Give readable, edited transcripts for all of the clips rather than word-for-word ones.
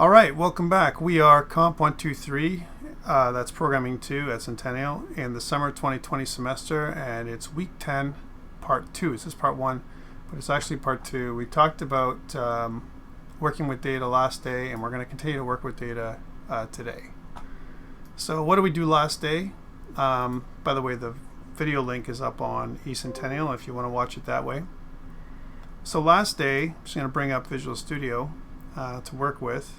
All right, welcome back. We are COMP123, that's Programming 2 at Centennial in the summer 2020 semester, and it's week 10, part 2. This is part 1, but it's actually part 2. We talked about working with data last day, and we're going to continue to work with data today. So what did we do last day? By the way, the video link is up on eCentennial if you want to watch it that way. So last day, I'm just going to bring up Visual Studio to work with.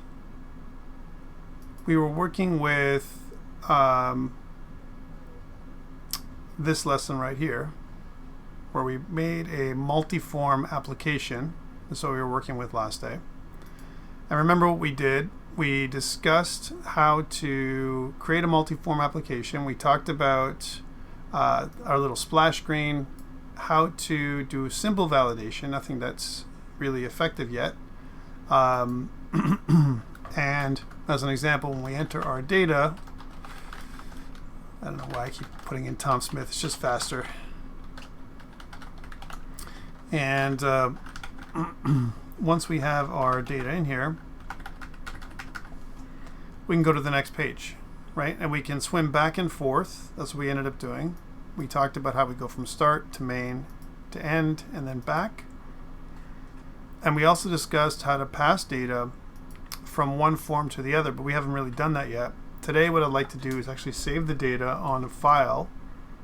We were working with this lesson right here, where we made a multi-form application. That's what we were working with last day. And remember what we did? We discussed how to create a multi-form application. We talked about our little splash screen, how to do simple validation, nothing that's really effective yet. And as an example, when we enter our data, I don't know why I keep putting in Tom Smith, it's just faster. And once we have our data in here, we can go to the next page, right? And we can swim back and forth. That's what we ended up doing. We talked about how we go from start to main to end and then back. And we also discussed how to pass data from one form to the other, but we haven't really done that yet. Today what I'd like to do is actually save the data on a file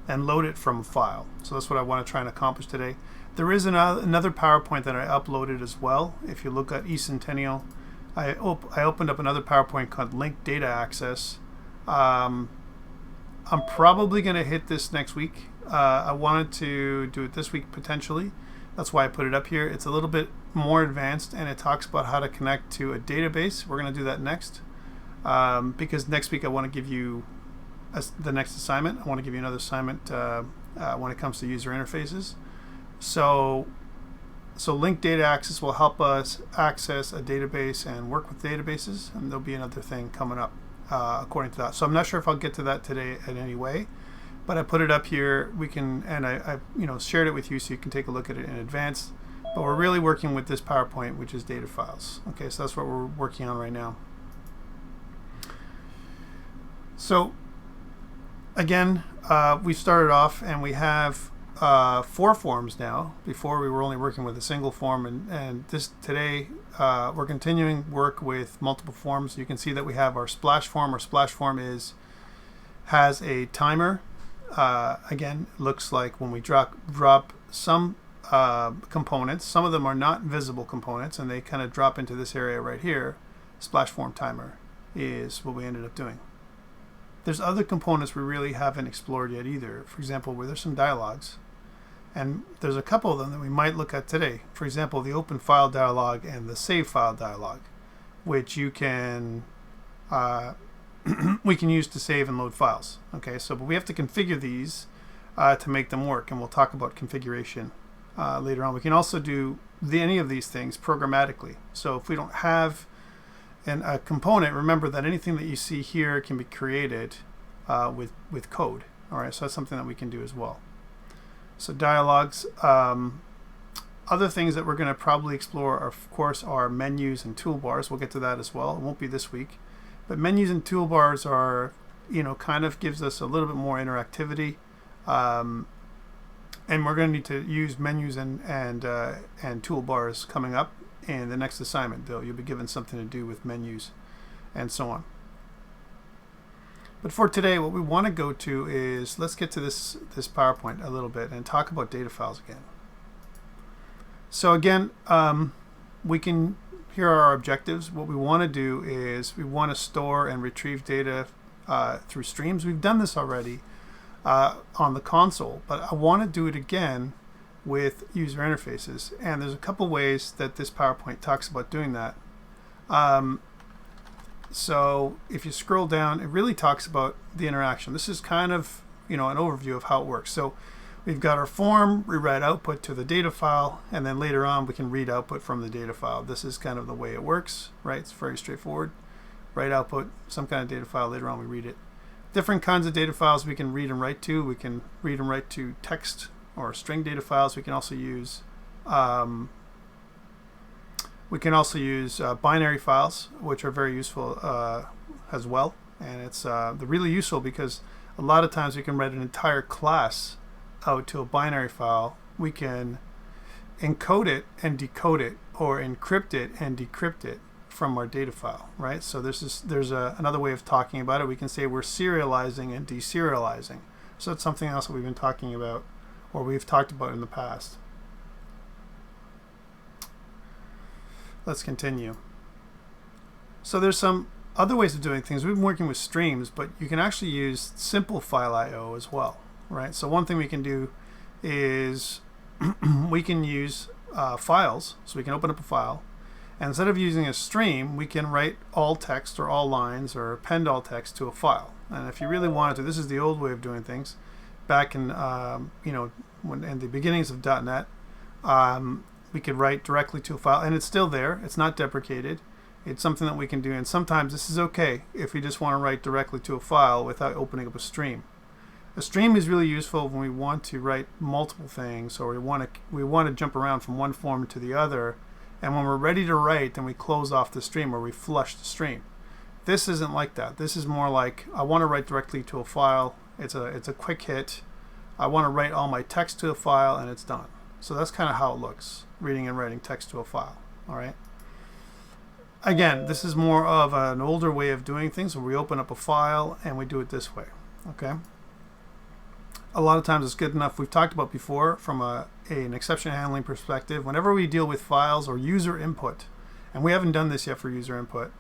and load it from a file. So that's what I want to try and accomplish today. There is another PowerPoint that I uploaded as well. If you look at eCentennial, I opened up another PowerPoint called Linked Data Access. I'm probably going to hit this next week. I wanted to do it this week potentially. That's why I put it up here. It's a little bit more advanced, and it talks about how to connect to a database. We're going to do that next, because next week I want to give you the next assignment. I want to give you another assignment when it comes to user interfaces. So linked data access will help us access a database and work with databases, and there'll be another thing coming up according to that. So I'm not sure if I'll get to that today in any way, but I put it up here. We can, and I shared it with you so you can take a look at it in advance. But we're really working with this PowerPoint, which is data files. Okay, so that's what we're working on right now. So again, we started off and we have 4 forms now. Before we were only working with a single form, and this today we're continuing work with multiple forms. You can see that we have our splash form. Our splash form has a timer. Again, looks like when we drop some components, some of them are not visible components, and they kind of drop into this area right here. Splash form timer is what we ended up doing. There's other components we really haven't explored yet either. For example, where there's some dialogues, and there's a couple of them that we might look at today. For example, the open file dialog and the save file dialog, which you can we can use to save and load files. Okay, so but we have to configure these to make them work, and we'll talk about configuration later on. We can also do any of these things programmatically. So if we don't have a component, remember that anything that you see here can be created with code. All right, so that's something that we can do as well. So dialogues. Other things that we're going to probably explore, of course, are menus and toolbars. We'll get to that as well. It won't be this week. But menus and toolbars are, kind of gives us a little bit more interactivity. And we're going to need to use menus and toolbars coming up in the next assignment, though. You'll be given something to do with menus and so on. But for today, what we want to go to is, let's get to this PowerPoint a little bit and talk about data files again. So again, here are our objectives. What we want to do is we want to store and retrieve data through streams. We've done this already on the console, but I want to do it again with user interfaces. And there's a couple ways that this PowerPoint talks about doing that. So if you scroll down, it really talks about the interaction. This is kind of an overview of how it works. So we've got our form, we write output to the data file, and then later on we can read output from the data file. This is kind of the way it works, right? It's very straightforward. Write output, some kind of data file, later on we read it. Different kinds of data files we can read and write to. We can read and write to text or string data files. We can also use We can also use binary files, which are very useful as well. And they're really useful because a lot of times we can write an entire class out to a binary file. We can encode it and decode it, or encrypt it and decrypt it from our data file, right? So there's another way of talking about it. We can say we're serializing and deserializing. So it's something else that we've been talking about, or we've talked about in the past. Let's continue. So there's some other ways of doing things. We've been working with streams, but you can actually use simple file I/O as well, right? So one thing we can do is we can use files. So we can open up a file, and instead of using a stream, we can write all text or all lines or append all text to a file. And if you really wanted to, this is the old way of doing things. Back in when in the beginnings of .NET, we could write directly to a file, and it's still there. It's not deprecated. It's something that we can do, and sometimes this is okay if we just want to write directly to a file without opening up a stream. A stream is really useful when we want to write multiple things, or we want to jump around from one form to the other, and when we're ready to write, then we close off the stream, or we flush the stream. This isn't like that. This is more like I want to write directly to a file. It's a quick hit. I want to write all my text to a file, and it's done. So that's kind of how it looks, reading and writing text to a file. All right. Again, this is more of an older way of doing things, where we open up a file and we do it this way. Okay. A lot of times it's good enough. We've talked about before from an exception handling perspective. Whenever we deal with files or user input, and we haven't done this yet for user input,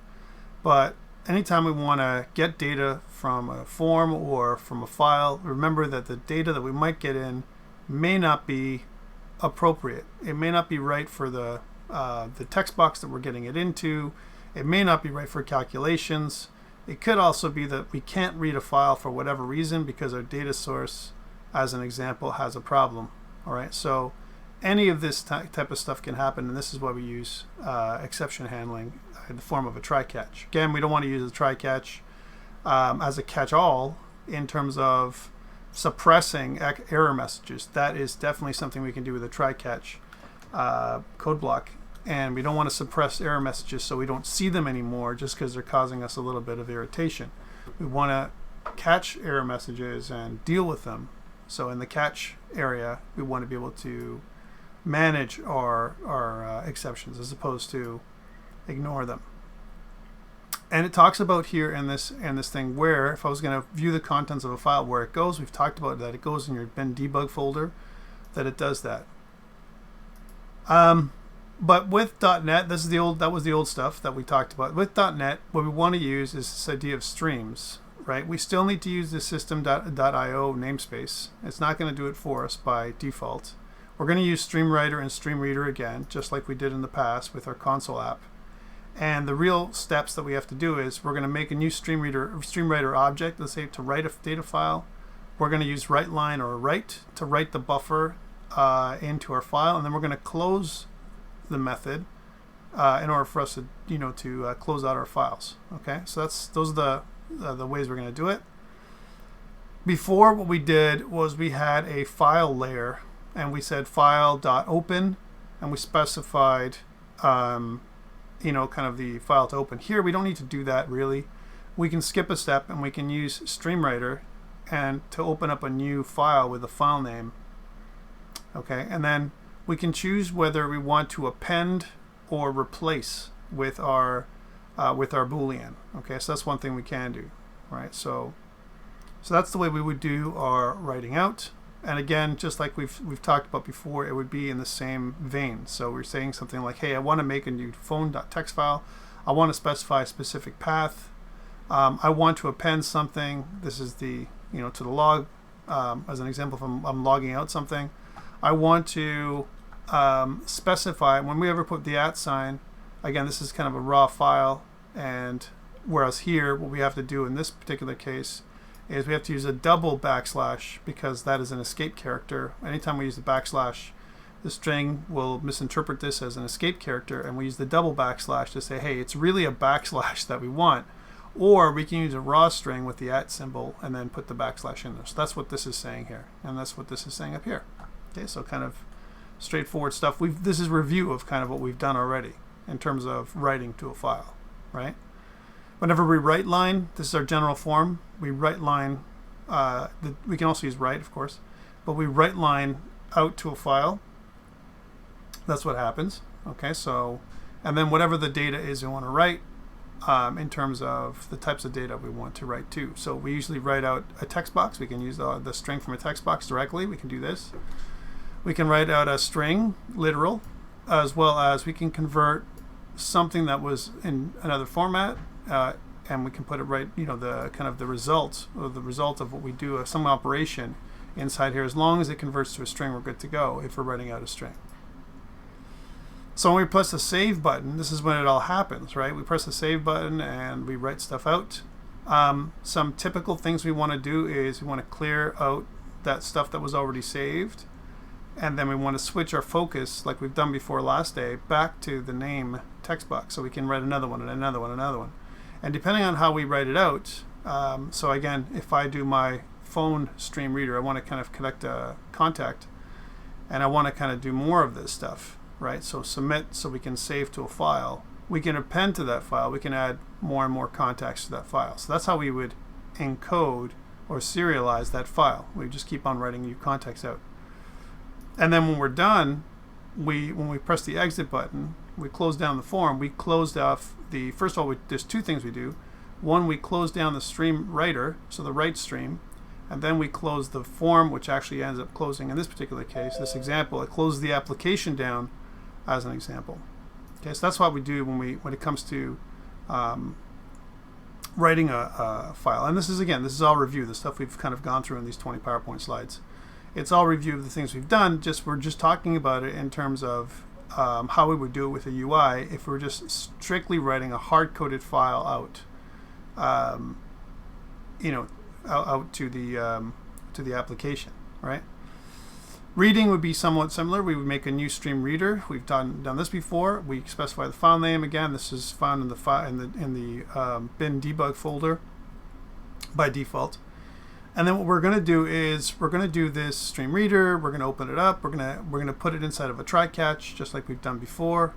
but anytime we want to get data from a form or from a file, remember that the data that we might get in may not be appropriate. It may not be right for the text box that we're getting it into. It may not be right for calculations. It could also be that we can't read a file for whatever reason because our data source, as an example, has a problem. All right, so any of this type of stuff can happen, and this is why we use exception handling in the form of a try-catch. Again, we don't want to use a try-catch as a catch-all in terms of suppressing error messages. That is definitely something we can do with a try-catch code block, and we don't want to suppress error messages so we don't see them anymore just because they're causing us a little bit of irritation. We want to catch error messages and deal with them. So in the catch area, we want to be able to manage our exceptions as opposed to ignore them. And it talks about here in this thing where, if I was going to view the contents of a file, where it goes. We've talked about that. It goes in your bin debug folder, that it does that. But with .NET, that was the old stuff that we talked about. With .NET, what we want to use is this idea of streams, right? We still need to use the system.io namespace. It's not going to do it for us by default. We're going to use StreamWriter and StreamReader again, just like we did in the past with our console app. And the real steps that we have to do is we're going to make a new StreamWriter object, let's say to write a data file. We're going to use WriteLine or write to write the buffer into our file, and then we're going to close the method in order for us to close out our files. Okay, so those are the ways we're going to do it. Before, what we did was we had a file layer, and we said file.open, and we specified kind of the file to open. Here we don't need to do that really. We can skip a step and we can use StreamWriter and to open up a new file with a file name. Okay, and then we can choose whether we want to append or replace with our Boolean. Okay, so that's one thing we can do, right? So that's the way we would do our writing out. And again, just like we've talked about before, it would be in the same vein. So we're saying something like, hey, I want to make a new phone.txt file. I want to specify a specific path. I want to append something. This is to the log. As an example, if I'm logging out something, I want to specify, when we ever put the @ sign, again, this is kind of a raw file, and whereas here, what we have to do in this particular case is we have to use a double backslash because that is an escape character. Anytime we use the backslash, the string will misinterpret this as an escape character, and we use the double backslash to say, hey, it's really a backslash that we want. Or we can use a raw string with the @ symbol and then put the backslash in there. So that's what this is saying here, and that's what this is saying up here. Okay, so kind of straightforward stuff. This is review of kind of what we've done already. in terms of writing to a file, right? Whenever we write line, this is our general form. We write line, we can also use write, of course, but we write line out to a file. That's what happens. Okay, so, and then whatever the data is we want to write, in terms of the types of data we want to write to. So we usually write out a text box. We can use the string from a text box directly. We can do this. We can write out a string, literal, as well as we can convert something that was in another format, and we can put it right, the kind of the result, or the result of what we do, some operation inside here. As long as it converts to a string, we're good to go if we're writing out a string. So when we press the save button, this is when it all happens, right? We press the save button and we write stuff out. Some typical things we want to do is we want to clear out that stuff that was already saved, and then we want to switch our focus, like we've done before last day, back to the name text box, so we can write another one and another one and another one. And depending on how we write it out, so again, if I do my phone stream reader, I want to kind of connect a contact, and I want to kind of do more of this stuff, right? So submit, so we can save to a file. We can append to that file. We can add more and more contacts to that file. So that's how we would encode or serialize that file. We just keep on writing new contacts out. And then when we're done, when we press the exit button, we close down the form. We closed off the, first of all, there's two things we do. One, we close down the stream writer, so the write stream, and then we close the form, which actually ends up closing, in this particular case, this example, it closes the application down as an example. Okay, so that's what we do when it comes to writing a file. And this is all review, the stuff we've kind of gone through in these 20 PowerPoint slides. It's all review of the things we've done. We're just talking about it in terms of how we would do it with a UI if we were just strictly writing a hard-coded file out, out to the application, right? Reading would be somewhat similar. We would make a new stream reader. We've done this before. We specify the file name. Again, this is found in the bin debug folder by default. And then what we're going to do is we're going to do this stream reader. We're going to open it up. We're going to put it inside of a try catch, just like we've done before.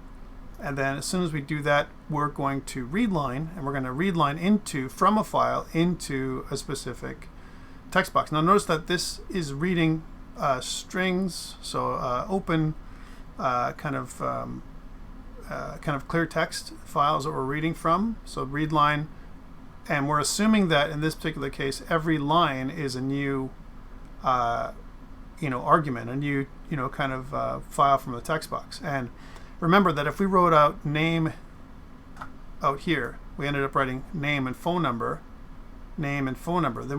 And then as soon as we do that, we're going to read line, and we're going to read line from a file into a specific text box. Now notice that this is reading strings, so open kind of clear text files that we're reading from. So read line. And we're assuming that in this particular case, every line is a new, argument, a new, kind of file from the text box. And remember that if we wrote out name out here, we ended up writing name and phone number, then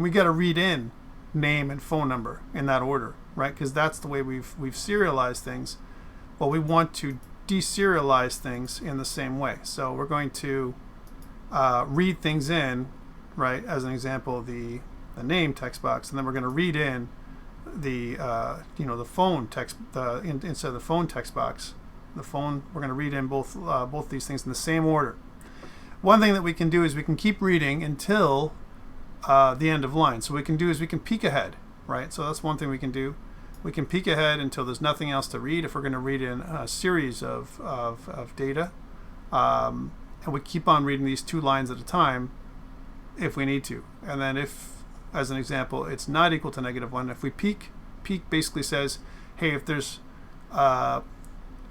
we got to read in name and phone number in that order, right? Because that's the way we've serialized things. Well, we want to deserialize things in the same way. So we're going to read things in, right, as an example, the name text box, and then we're going to read in the the phone text instead of the phone text box. The phone, we're going to read in both these things in the same order. One thing that we can do is we can keep reading until the end of line. So what we can do is we can peek ahead, right? So that's one thing we can do. We can peek ahead until there's nothing else to read if we're going to read in a series of data. And we keep on reading these 2 lines at a time if we need to. And then if, as an example, it's not equal to -1, if we peek basically says, hey, if there's,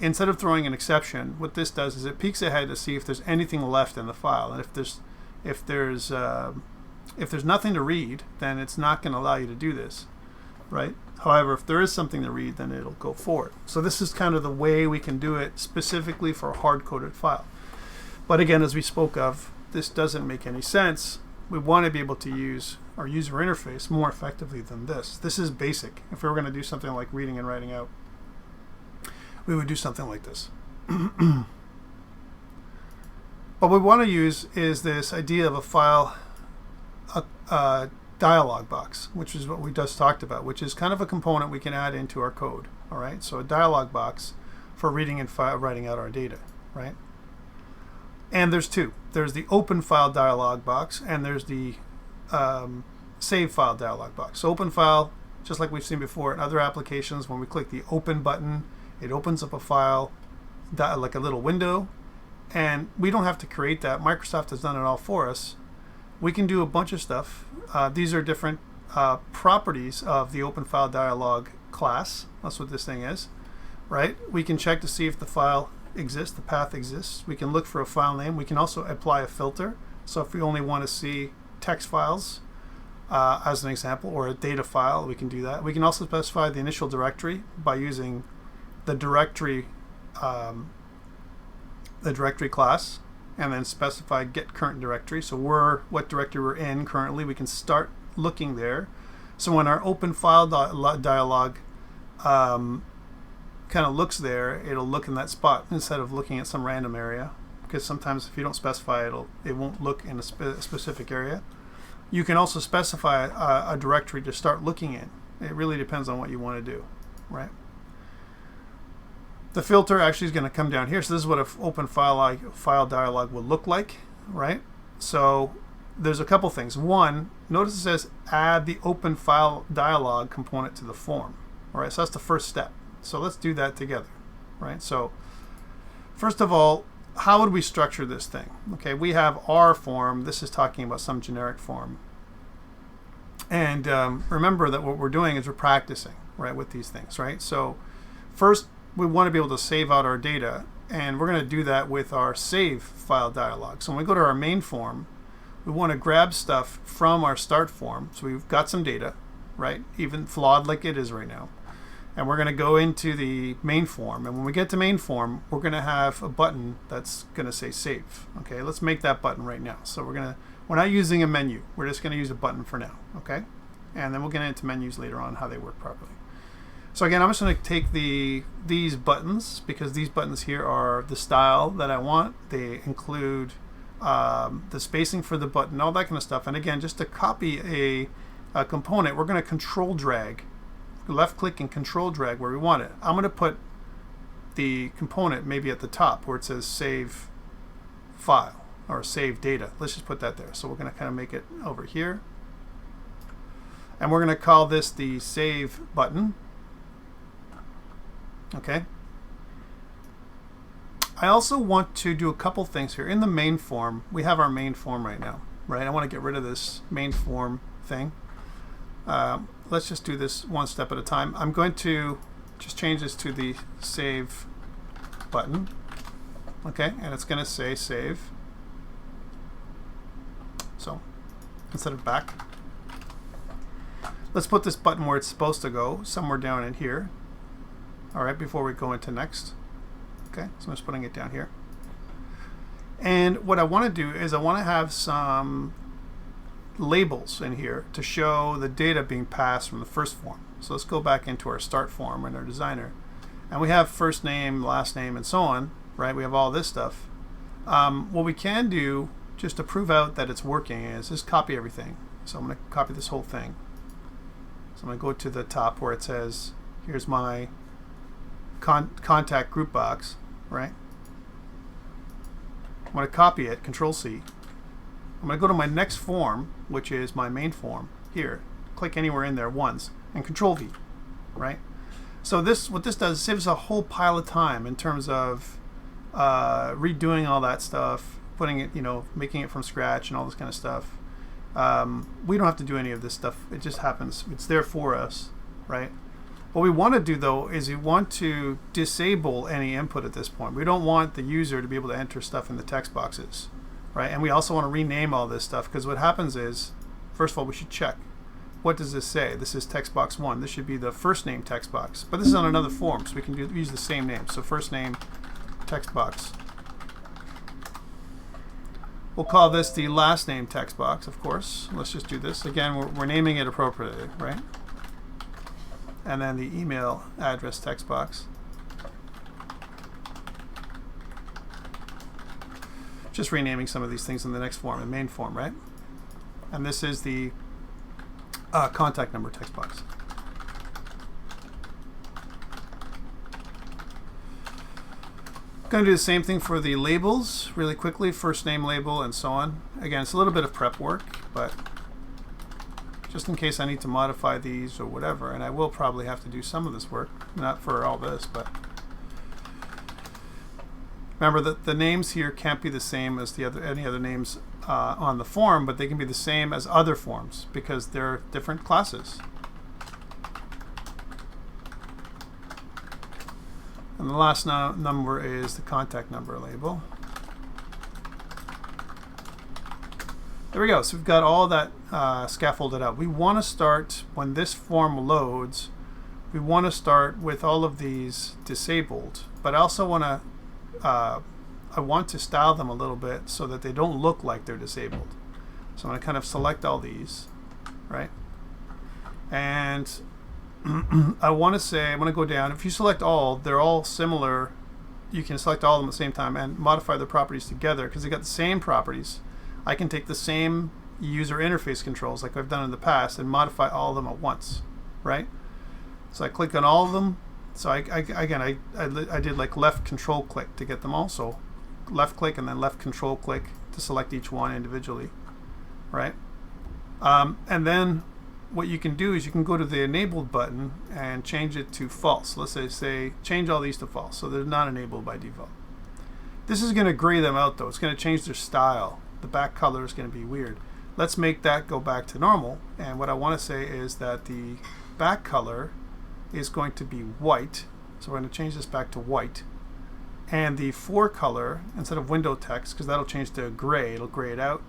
instead of throwing an exception, what this does is it peeks ahead to see if there's anything left in the file. And if there's nothing to read, then it's not going to allow you to do this, right? However, if there is something to read, then it'll go forward. So this is kind of the way we can do it specifically for a hard-coded file. But again, as we spoke of, this doesn't make any sense. We want to be able to use our user interface more effectively than this. This is basic. If we were going to do something like reading and writing out, we would do something like this. What we want to use is this idea of a file, a dialog box, which is what we just talked about, which is kind of a component we can add into our code. All right, so a dialog box for reading and writing out our data, right? And there's 2. There's the open file dialog box, and there's the save file dialog box. So open file, just like we've seen before in other applications, when we click the open button, it opens up a file, like a little window, And we don't have to create that. Microsoft has done it all for us. We can do a bunch of stuff. These are different properties of the Open File Dialog class. That's what this thing is, right? We can check to see if the file exists, the path exists. We can look for a file name. We can also apply a filter. So if we only want to see text files, as an example, or a data file, we can do that. We can also specify the initial directory by using the directory class, and then specify get current directory. So what directory we're in currently, we can start looking there. So when our open file dialog kind of looks there, it'll look in that spot instead of looking at some random area, because sometimes if you don't specify it won't look in a specific area. You can also specify a directory to start looking in. It really depends on what you want to do, right? The filter actually is going to come down here. So this is what an open file dialog will look like, right? So there's a couple things. One, notice it says add the open file dialog component to the form. All right, so that's the first step. So let's do that together, right? So first of all, how would we structure this thing? Okay, we have our form. This is talking about some generic form. And remember that what we're doing is we're practicing, right, with these things, right? So first, we want to be able to save out our data, and we're going to do that with our save file dialog. So when we go to our main form, we want to grab stuff from our start form. So we've got some data, right, even flawed like it is right now. And we're going to go into the main form. And when we get to main form, we're going to have a button that's going to say save. Okay, let's make that button right now. So we're not using a menu. We're just going to use a button for now. Okay, and then we'll get into menus later on, how they work properly. So again, I'm just going to take these buttons, because these buttons here are the style that I want. They include the spacing for the button, all that kind of stuff. And again, just to copy a component, we're going to control drag. Left click and control drag where we want it. I'm going to put the component maybe at the top where it says save file or save data. Let's just put that there. So we're going to kind of make it over here. And we're going to call this the save button. Okay. I also want to do a couple things here. In the main form, we have our main form right now, right? I want to get rid of this main form thing. Let's just do this one step at a time. I'm going to just change this to the save button. Okay, and it's going to say save. So instead of back, let's put this button where it's supposed to go, somewhere down in here. All right, before we go into next. Okay, so I'm just putting it down here. And what I want to do is I want to have some labels in here to show the data being passed from the first form. So let's go back into our start form in our designer, and we have first name, last name, and so on, right? We have all this stuff. What we can do just to prove out that it's working is just copy everything. So I'm going to copy this whole thing. So I'm going to go to the top where it says here's my contact group box, right? I'm going to copy it, Control C. I'm going to go to my next form, which is my main form here. Click anywhere in there once and Control V, right? So what this does is saves a whole pile of time in terms of redoing all that stuff, putting it, making it from scratch and all this kind of stuff. We don't have to do any of this stuff. It just happens. It's there for us, right? What we want to do, though, is we want to disable any input at this point. We don't want the user to be able to enter stuff in the text boxes, right? And we also want to rename all this stuff, because what happens is, first of all, we should check. What does this say? This is text box 1. This should be the first name text box. But this is on another form, so we can use the same name. So first name text box. We'll call this the last name text box, of course. Let's just do this. Again, we're naming it appropriately, right? And then the email address text box. Just renaming some of these things in the next form, the main form, right? And this is the contact number text box. Going to do the same thing for the labels really quickly, first name label and so on. Again, it's a little bit of prep work, but just in case I need to modify these or whatever, and I will probably have to do some of this work, not for all this, but Remember that the names here can't be the same as any other names on the form, but they can be the same as other forms because they're different classes. And the last number is the contact number label. There we go. So we've got all that scaffolded out. We want to start, when this form loads, we want to start with all of these disabled, but I also want to I want to style them a little bit so that they don't look like they're disabled. So I'm going to kind of select all these, right? And I want to say, I'm going to go down. If you select all, they're all similar. You can select all of them at the same time and modify the properties together because they got the same properties. I can take the same user interface controls like I've done in the past and modify all of them at once, right? So I click on all of them. So I did like left control click to get them all. So left click and then left control click to select each one individually, right? And then what you can do is you can go to the enabled button and change it to false. Let's say change all these to false, so they're not enabled by default. This is going to gray them out though. It's going to change their style. The back color is going to be weird. Let's make that go back to normal. And what I want to say is that the back color is going to be white. So we're going to change this back to white. And the fore color, instead of window text, because that'll change to gray, it'll gray it out,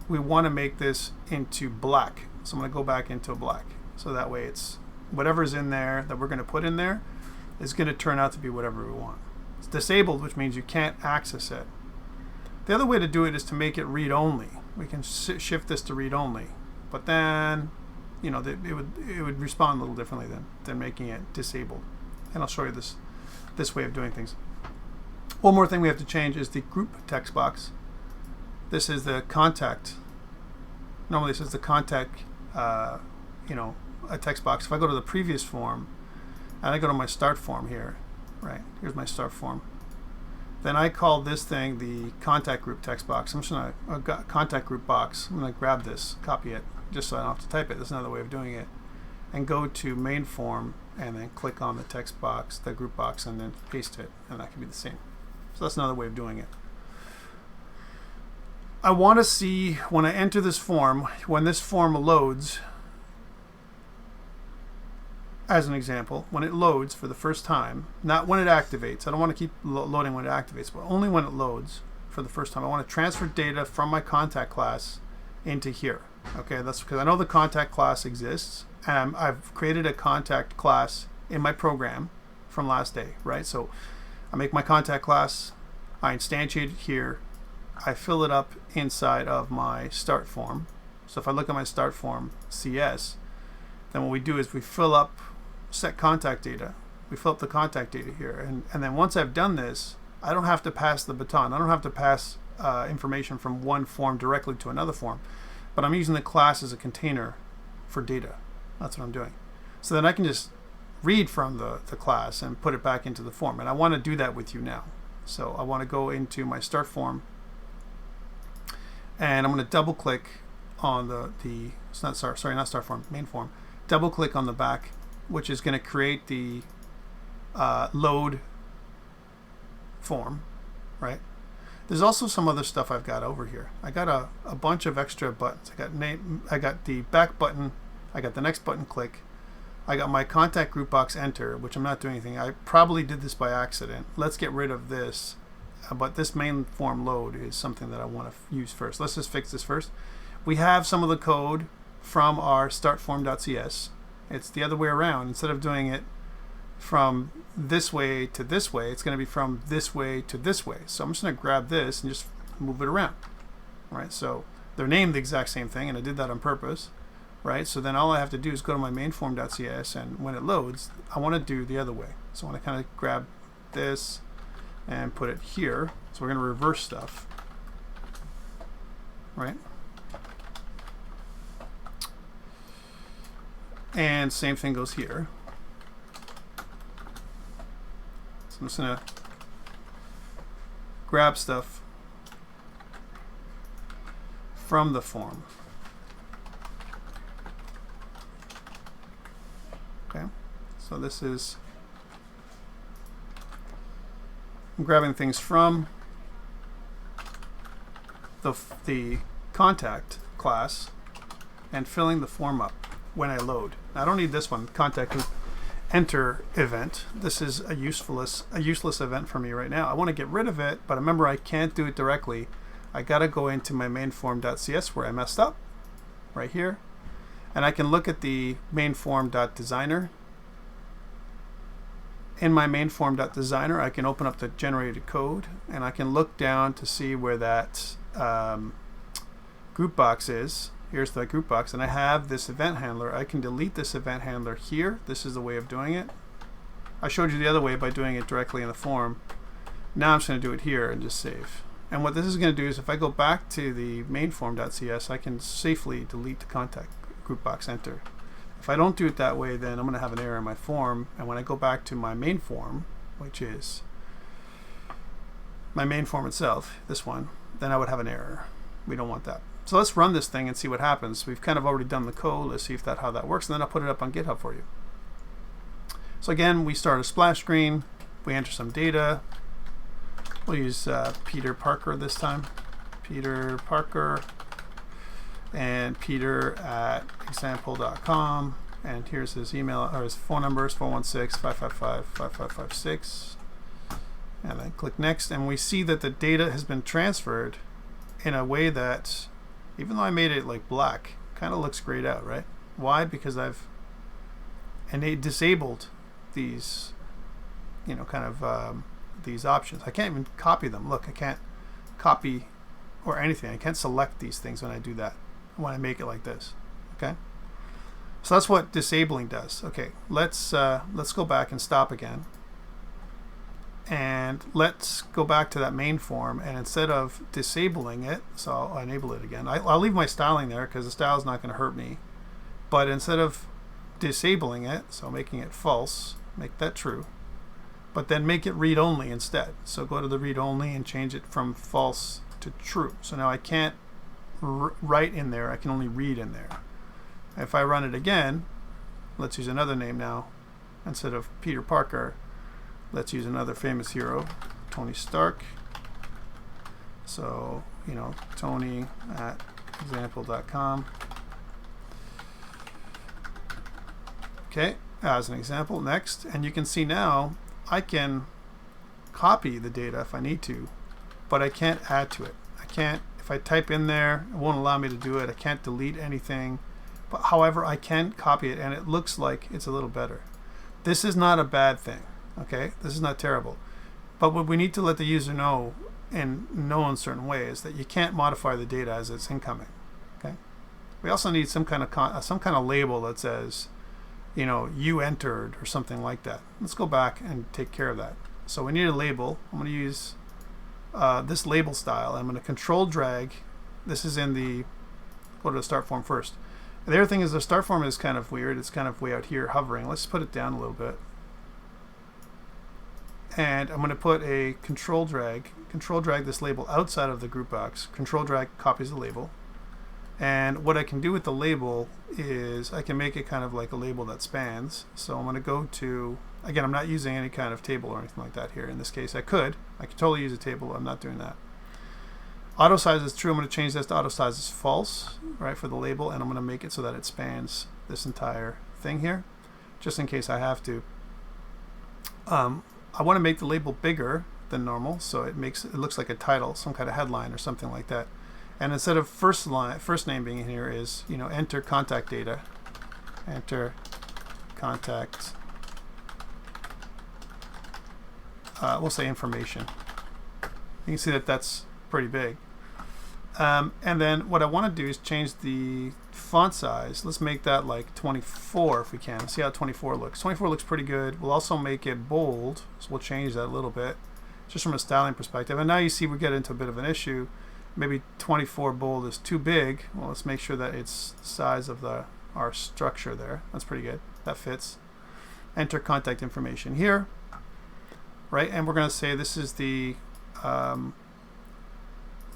we want to make this into black. So I'm going to go back into black. So that way it's whatever's in there that we're going to put in there is going to turn out to be whatever we want. It's disabled, which means you can't access it. The other way to do it is to make it read only. We can shift this to read only, but then it would respond a little differently than making it disabled. And I'll show you this way of doing things. One more thing we have to change is the group text box. This is the contact. Normally this is the contact, a text box. If I go to the previous form and I go to my start form here, right? Here's my start form. Then I call this thing the contact group text box. I'm just going to contact group box. I'm going to grab this, copy it, just so I don't have to type it. That's another way of doing it. And go to main form and then click on the text box, the group box, and then paste it, and that can be the same. So that's another way of doing it. I want to see when I enter this form, when this form loads, as an example, when it loads for the first time, not when it activates. I don't want to keep loading when it activates, but only when it loads for the first time. I want to transfer data from my contact class into here. Okay, that's because I know the contact class exists, and I've created a contact class in my program from last day, right? So I make my contact class, I instantiate it here, I fill it up inside of my start form. So if I look at my start form CS, then what we do is we fill up set contact data. We fill up the contact data here, and then once I've done this, I don't have to pass the baton. I don't have to pass information from one form directly to another form, but I'm using the class as a container for data. That's what I'm doing. So then I can just read from the class and put it back into the form, and I want to do that with you now. So I want to go into my start form, and I'm going to double click on not start form, main form. Double click on the back, which is going to create the load form, right? There's also some other stuff I've got over here. I got a bunch of extra buttons. I got the back button. I got the next button click. I got my contact group box enter, which I'm not doing anything. I probably did this by accident. Let's get rid of this. But this main form load is something that I want to use first. Let's just fix this first. We have some of the code from our startform.cs. It's the other way around. Instead of doing it from this way to this way, it's going to be from this way to this way. So I'm just going to grab this and just move it around. Right? So they're named the exact same thing, and I did that on purpose. Right? So then all I have to do is go to my mainform.cs, and when it loads, I want to do the other way. So I want to kind of grab this and put it here. So we're going to reverse stuff. Right? And same thing goes here. So I'm just going to grab stuff from the form. Okay, so I'm grabbing things from the contact class and filling the form up when I load. I don't need this one, contact group enter event. This is a useless event for me right now. I want to get rid of it, but remember I can't do it directly. I got to go into my mainform.cs where I messed up, right here, and I can look at the mainform.designer. In my mainform.designer, I can open up the generated code, and I can look down to see where that group box is. Here's the group box, and I have this event handler. I can delete this event handler here. This is the way of doing it. I showed you the other way by doing it directly in the form. Now I'm just going to do it here and just save. And what this is going to do is if I go back to the mainform.cs, I can safely delete the contact group box enter. If I don't do it that way, then I'm going to have an error in my form. And when I go back to my main form, which is my main form itself, this one, then I would have an error. We don't want that. So let's run this thing and see what happens. We've kind of already done the code. Let's see if how that works, and then I'll put it up on GitHub for you. So again, we start a splash screen. We enter some data. We'll use Peter Parker this time. Peter Parker and Peter at example.com. And here's his email or his phone number is 416-555-5556. And then click next, and we see that the data has been transferred in a way that, even though I made it like black, kind of looks grayed out, right? Why? Because I've disabled these, you know, kind of these options. I can't even copy them. Look, I can't copy or anything. I can't select these things when I do that, when I make it like this. Okay, so that's what disabling does. Okay, let's go back and stop again, and let's go back to that main form, and instead of disabling it, so I'll enable it again. I'll leave my styling there because the style is not going to hurt me, but instead of disabling it, so making it false, make that true, but then make it read-only instead. So go to the read-only and change it from false to true. So now I can't write in there, I can only read in there. If I run it again, let's use another name now. Instead of Peter Parker, let's use another famous hero, Tony Stark. So, you know, Tony at example.com. Okay, as an example, next. And you can see now I can copy the data if I need to, but I can't add to it. I can't, if I type in there, it won't allow me to do it. I can't delete anything. But however, I can copy it, and it looks like it's a little better. This is not a bad thing. Okay, this is not terrible, but what we need to let the user know in certain ways that you can't modify the data as it's incoming. Okay, we also need some kind of label that says, you know, you entered or something like that. Let's go back and take care of that. So we need a label. I'm going to use this label style. I'm going to control drag. This is in the, go to the start form first. The other thing is the start form is kind of weird. It's kind of way out here hovering. Let's put it down a little bit. And I'm going to put a control drag this label outside of the group box. Control drag copies the label. And what I can do with the label is I can make it kind of like a label that spans. So I'm going to go to, again, I'm not using any kind of table or anything like that here. In this case, I could totally use a table. I'm not doing that. Auto size is true. I'm going to change this to auto size is false, right, for the label. And I'm going to make it so that it spans this entire thing here, just in case I have to. I want to make the label bigger than normal, so it looks like a title, some kind of headline or something like that. And instead of first name being in here is, you know, enter contact data, enter contact, we'll say information. You can see that that's pretty big. And then what I want to do is change the font size. Let's make that like 24 if we can. See how 24 looks. 24 looks pretty good. We'll also make it bold, so we'll change that a little bit, just from a styling perspective. And now you see we get into a bit of an issue. Maybe 24 bold is too big. Well, let's make sure that it's the size of our structure there. That's pretty good. That fits. Enter contact information here, right? And we're going to say this is the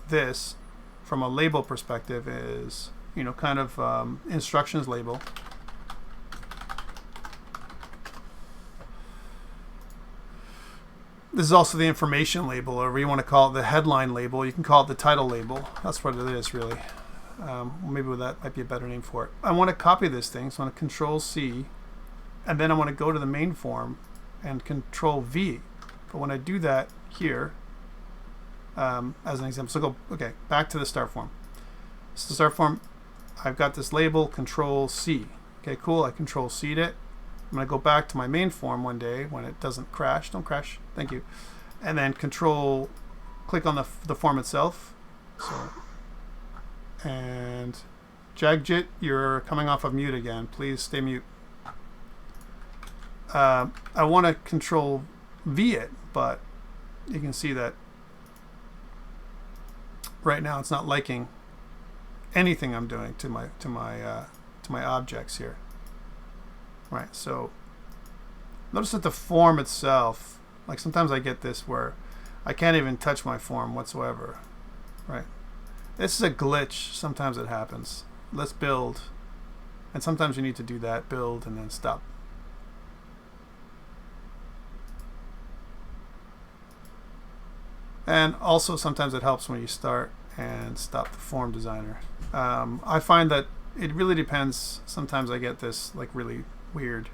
this from a label perspective is, you know, kind of instructions label. This is also the information label, or you want to call it the headline label. You can call it the title label. That's what it is, really. Maybe that might be a better name for it. I want to copy this thing, so I want to Control C, and then I want to go to the main form and Control V. But when I do that here, as an example, so okay, back to the start form. So the start form, I've got this label, Control C. Okay, cool. I Control C'd it. I'm going to go back to my main form one day when it doesn't crash. Don't crash. Thank you. And then click on the form itself. So, and Jagjit, you're coming off of mute again. Please stay mute. I want to Control V it, but you can see that right now it's not liking anything I'm doing to my objects here. Right, so notice that the form itself, like sometimes I get this where I can't even touch my form whatsoever. Right, this is a glitch. Sometimes it happens. Let's build, and sometimes you need to do that, build and then stop. And also sometimes it helps when you start and stop the form designer. I find that it really depends. Sometimes I get this like really weird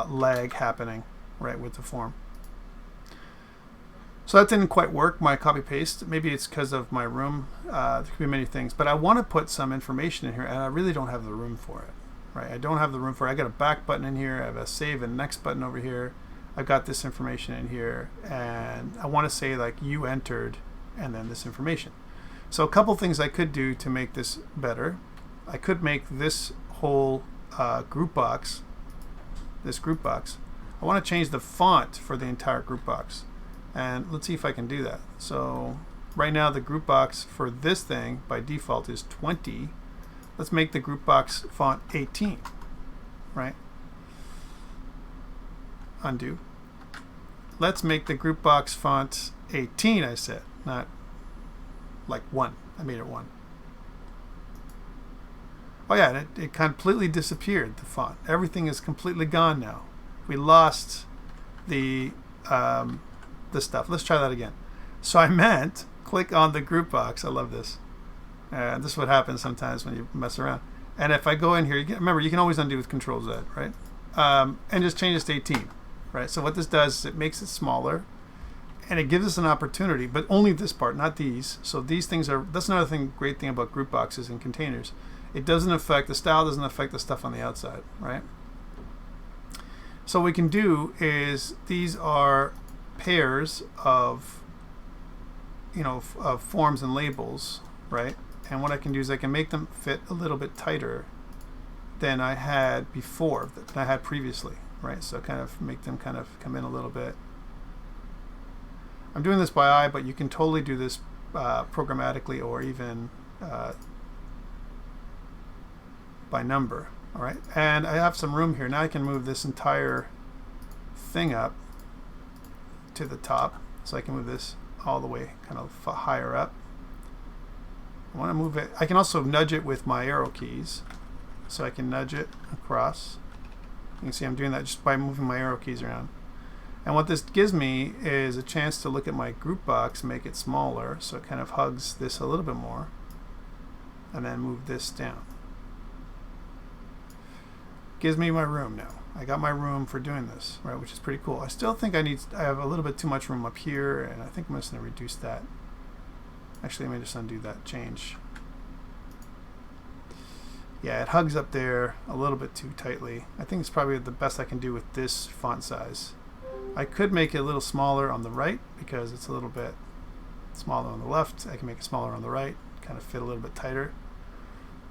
lag happening right with the form. So that didn't quite work, my copy paste. Maybe it's because of my room. There could be many things, but I want to put some information in here and I really don't have the room for it. Right, I don't have the room for it. I got a back button in here, I have a save and next button over here. I've got this information in here and I want to say like you entered and then this information. So a couple things I could do to make this better. I could make this whole group box, I want to change the font for the entire group box. And let's see if I can do that. So right now the group box for this thing by default is 20. Let's make the group box font 18, right? Undo. Let's make the group box font 18, I said, not like 1. I made it 1. Oh yeah, and it completely disappeared, the font. Everything is completely gone now. We lost the stuff. Let's try that again. So I meant click on the group box. I love this. This is what happens sometimes when you mess around. And if I go in here, remember you can always undo with Control Z, right? And just change this to 18, right? So what this does is it makes it smaller, and it gives us an opportunity, but only this part, not these. So these things are. That's another great thing about group boxes and containers. It doesn't affect the style. Doesn't affect the stuff on the outside, right? So what we can do is these are pairs of, of forms and labels, right? And what I can do is I can make them fit a little bit tighter than I had before, than I had previously, right? So kind of make them kind of come in a little bit. I'm doing this by eye, but you can totally do this programmatically or even by number, all right? And I have some room here. Now I can move this entire thing up to the top. So I can move this all the way kind of higher up. I want to move it. I can also nudge it with my arrow keys. So I can nudge it across. You can see I'm doing that just by moving my arrow keys around. And what this gives me is a chance to look at my group box, make it smaller, so it kind of hugs this a little bit more, and then move this down. Gives me my room now. I got my room for doing this, right, which is pretty cool. I still think I have a little bit too much room up here, and I think I'm just going to reduce that. Actually, let me just undo that change. Yeah, it hugs up there a little bit too tightly. I think it's probably the best I can do with this font size. I could make it a little smaller on the right because it's a little bit smaller on the left. I can make it smaller on the right, kind of fit a little bit tighter.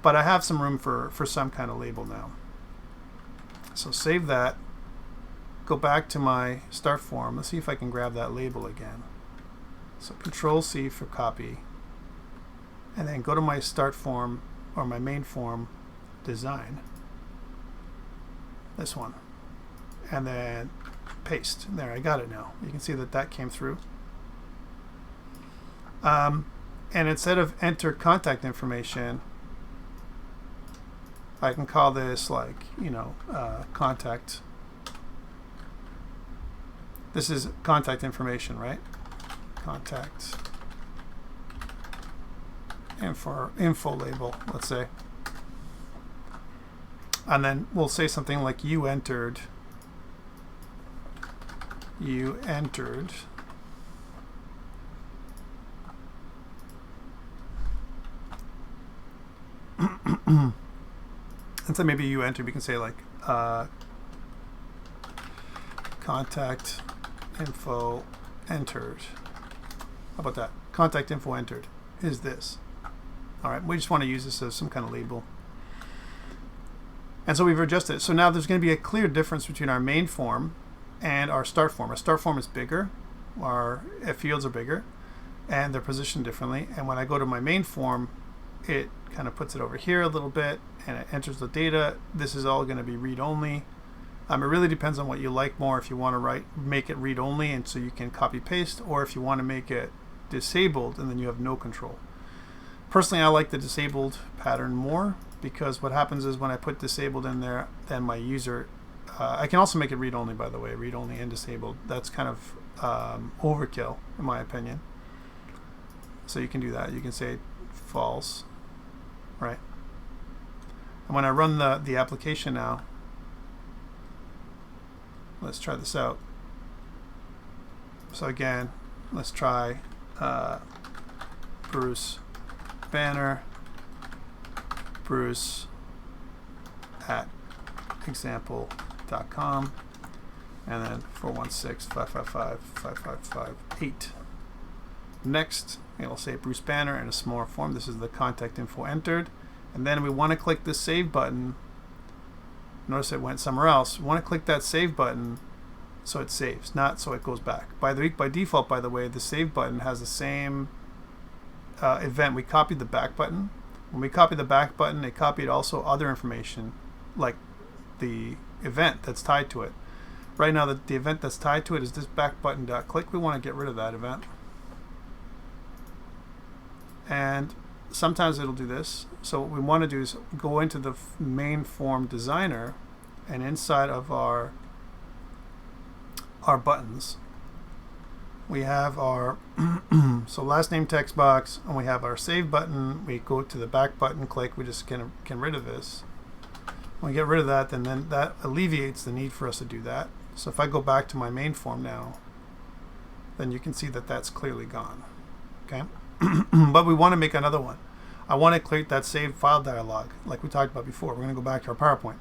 But I have some room for some kind of label now. So save that, go back to my start form. Let's see if I can grab that label again. So Control C for copy, and then go to my start form or my main form design, this one, and then paste. There, I got it now. You can see that that came through. And instead of enter contact information, I can call this like, contact This is contact information, right? Contact info label, let's say. And then we'll say something like you entered and so maybe you entered, we can say like contact info entered. How about that? Contact info entered is this. All right, we just want to use this as some kind of label. And so we've adjusted it. So now there's going to be a clear difference between our main form and our start form. Our start form is bigger, our fields are bigger, and they're positioned differently. And when I go to my main form, it kind of puts it over here a little bit, and it enters the data. This is all going to be read-only. It really depends on what you like more. If you want to make it read-only, and so you can copy-paste, or if you want to make it disabled, and then you have no control. Personally, I like the disabled pattern more, because what happens is when I put disabled in there, then my user, I can also make it read-only, by the way, read-only and disabled. That's kind of overkill, in my opinion. So you can do that. You can say false, right? And when I run the application now, let's try this out. So again, let's try Bruce Banner, Bruce at example.com, and then 416-555-5558. Next, it'll say Bruce Banner in a smaller form. This is the contact info entered. And then we want to click the save button. Notice it went somewhere else. We want to click that save button so it saves, not so it goes back. By default, by the way, the save button has the same event. We copied the back button. When we copied the back button, it copied also other information, like the event that's tied to it. Right now, the event that's tied to it is this back button.click. We want to get rid of that event. And sometimes it'll do this. So what we want to do is go into the main form designer, and inside of our buttons, we have our so last name text box, and we have our save button. We go to the back button, click. We just can get rid of this. When we get rid of that, then that alleviates the need for us to do that. So if I go back to my main form now, then you can see that that's clearly gone. Okay, but we want to make another one. I want to create that saved file dialog like we talked about before. We're going to go back to our PowerPoint.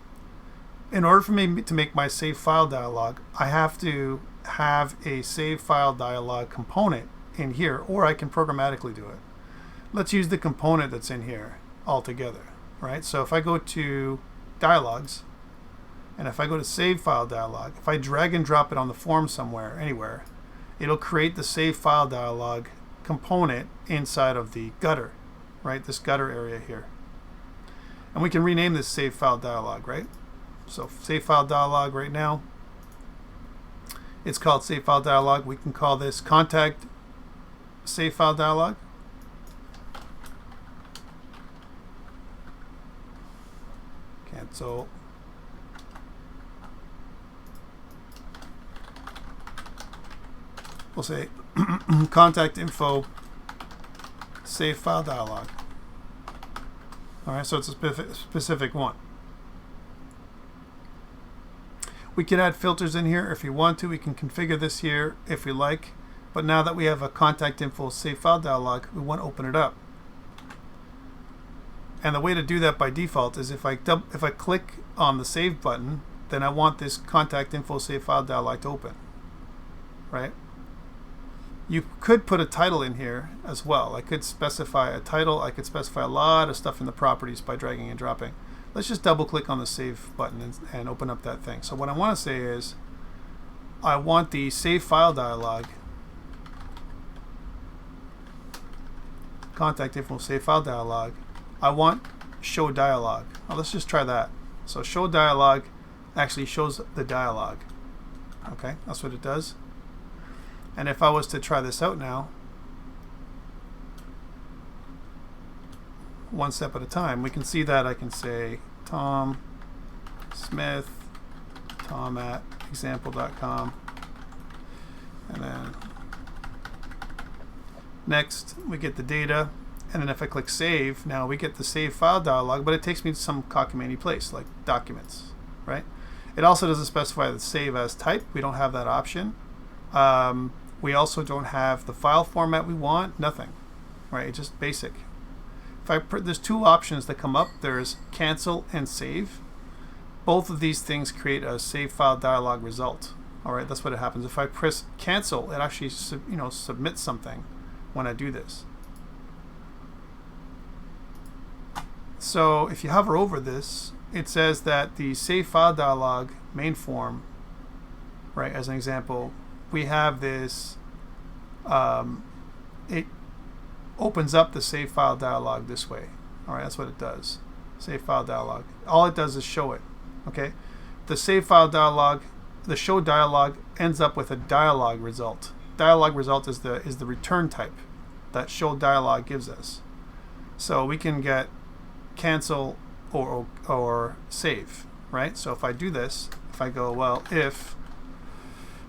In order for me to make my save file dialog, I have to have a save file dialog component in here, or I can programmatically do it. Let's use the component that's in here altogether, right? So if I go to dialogs, and if I go to save file dialog, if I drag and drop it on the form somewhere, anywhere, it'll create the save file dialog component inside of the gutter, right? This gutter area here. And we can rename this save file dialog, right? So save file dialog right now, it's called save file dialog. We can call this contact save file dialog. Cancel. We'll say contact info save file dialog. All right, so it's a specific one. We can add filters in here if we want to. We can configure this here if we like. But now that we have a contact info save file dialog, we want to open it up. And the way to do that by default is if I click on the save button, then I want this contact info save file dialog to open, right? You could put a title in here as well. I could specify a title. I could specify a lot of stuff in the properties by dragging and dropping. Let's just double click on the save button and open up that thing. So what I want to say is I want the save file dialog, contact info save file dialog. I want show dialog. Now let's just try that. So show dialog actually shows the dialog. Okay, that's what it does. And if I was to try this out now, one step at a time, we can see that I can say Tom Smith, Tom at example.com, and then next we get the data, and then if I click save, now we get the save file dialog, but it takes me to some cockamamie place like documents, right? It also doesn't specify the save as type. We don't have that option. We also don't have the file format we want, nothing, right? It's just basic. There's two options that come up. There's cancel and save. Both of these things create a save file dialog result. All right, that's what it happens. If I press cancel, it actually submits something when I do this. So if you hover over this, it says that the save file dialog main form, right, as an example, we have this, it opens up the save file dialog this way. All right, that's what it does. Save file dialog. All it does is show it. Okay, the save file dialog, the show dialog ends up with a dialog result. Dialog result is the return type that show dialog gives us. So we can get cancel or save, right? So if I do this, if I go, well, if,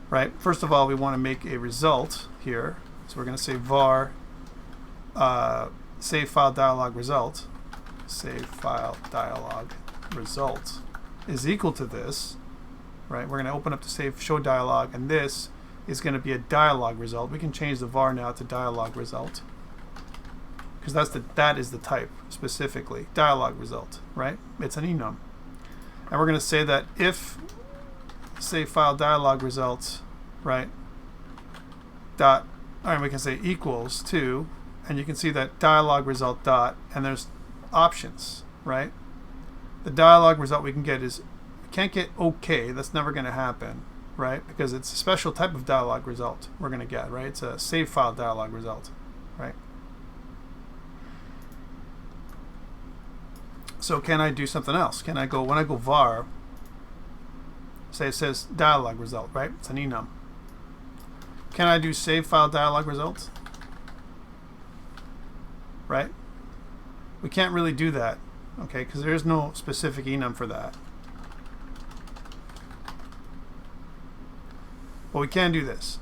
right, first of all, we want to make a result here. So we're going to say var save file dialog result, save file dialog result is equal to this, right? We're going to open up the save show dialog, and this is going to be a dialog result. We can change the var now to dialog result, because that is the type specifically, dialog result, right? It's an enum. And we're going to say that if save file dialog results, right, dot, all right, we can say equals to, and you can see that dialog result dot, and there's options, right? The dialog result we can get is, we can't get OK, that's never going to happen, right? Because it's a special type of dialog result we're going to get, right? It's a save file dialog result, right? So can I do something else? Can I go, when I go var, say it says dialog result, right? It's an enum. Can I do save file dialog result? Right? We can't really do that, okay, because there is no specific enum for that. But we can do this.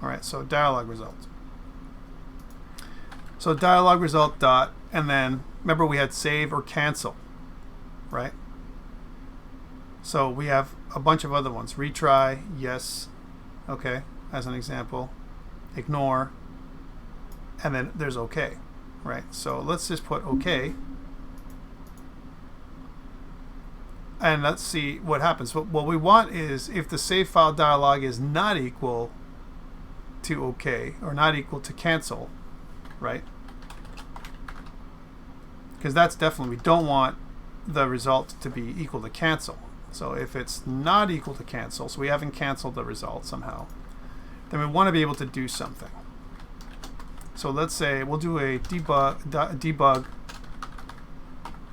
All right, so dialog result. So dialog result dot, and then remember we had save or cancel, right? So we have a bunch of other ones. Retry, yes, okay, as an example. Ignore, and then there's OK, right? So let's just put OK, and let's see what happens. What we want is if the save file dialog is not equal to OK or not equal to cancel, right? Because that's definitely, we don't want the result to be equal to cancel. So if it's not equal to cancel, so we haven't canceled the result somehow, then we want to be able to do something. So let's say we'll do a debug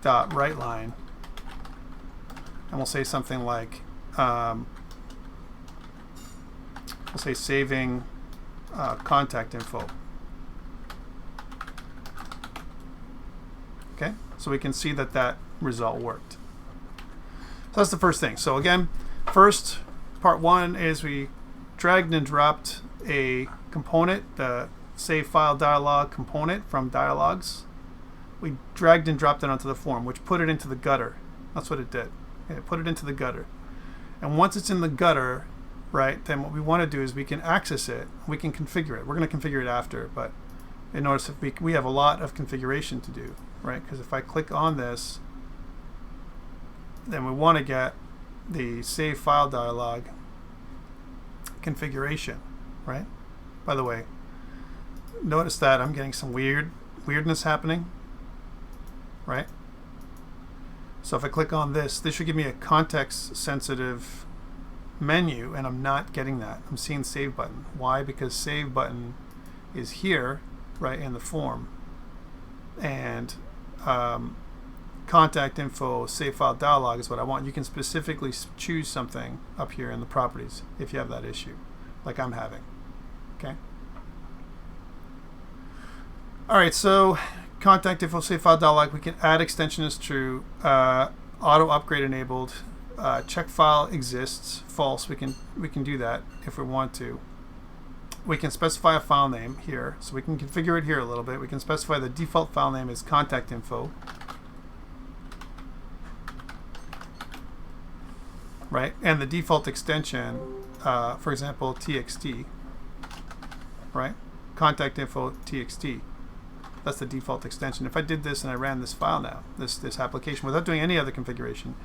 dot write line, and we'll say something like, we'll say saving contact info. Okay, so we can see that that result worked. So that's the first thing. So again, first part one is we dragged and dropped a component, the save file dialog component from dialogs. We dragged and dropped it onto the form, which put it into the gutter. That's what it did. It put it into the gutter. And once it's in the gutter, right, then what we want to do is we can access it. We can configure it. We're going to configure it after, but notice if we have a lot of configuration to do, right? Because if I click on this, then we want to get the save file dialog configuration, right? By the way, notice that I'm getting some weirdness happening, right? So if I click on this should give me a context sensitive menu, and I'm not getting that. I'm seeing save button. Why? Because save button is here, right, in the form, and contact info save file dialog is what I want. You can specifically choose something up here in the properties if you have that issue, like I'm having. Okay. All right, so contact info save file dialog, we can add extension as true, auto upgrade enabled, check file exists false. We can do that if we want to. we can specify a file name here. So we can configure it here a little bit. We can specify the default file name is contact info. Right? And the default extension, for example, txt. Right? Contact info txt. That's the default extension. If I did this and I ran this file now, this application, without doing any other configuration,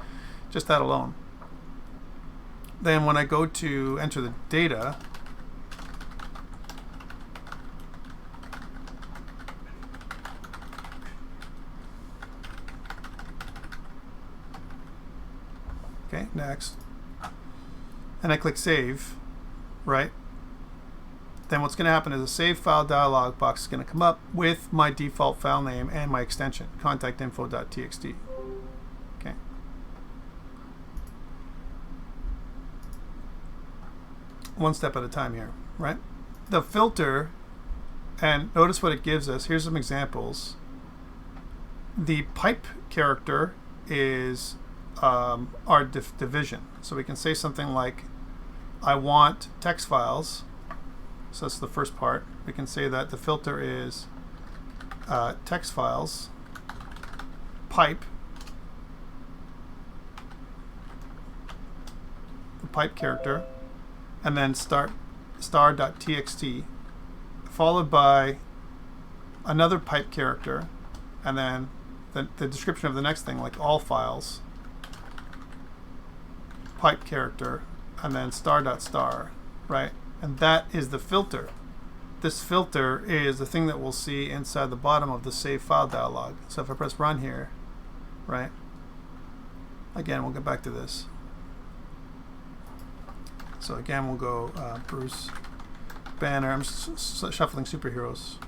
just that alone, then when I go to enter the data, okay, next, and I click save, right? Then what's going to happen is a save file dialog box is going to come up with my default file name and my extension, contactinfo.txt. Okay. One step at a time here, right? The filter, and notice what it gives us. Here's some examples. The pipe character is our division. So we can say something like, I want text files. So that's the first part. We can say that the filter is text files, pipe, the pipe character, and then star.txt, followed by another pipe character, and then the description of the next thing, like all files, pipe character, and then star.star, right? And that is the filter. This filter is the thing that we'll see inside the bottom of the save file dialog. So if I press run here, right? Again, we'll get back to this. So again, we'll go Bruce Banner. I'm shuffling superheroes.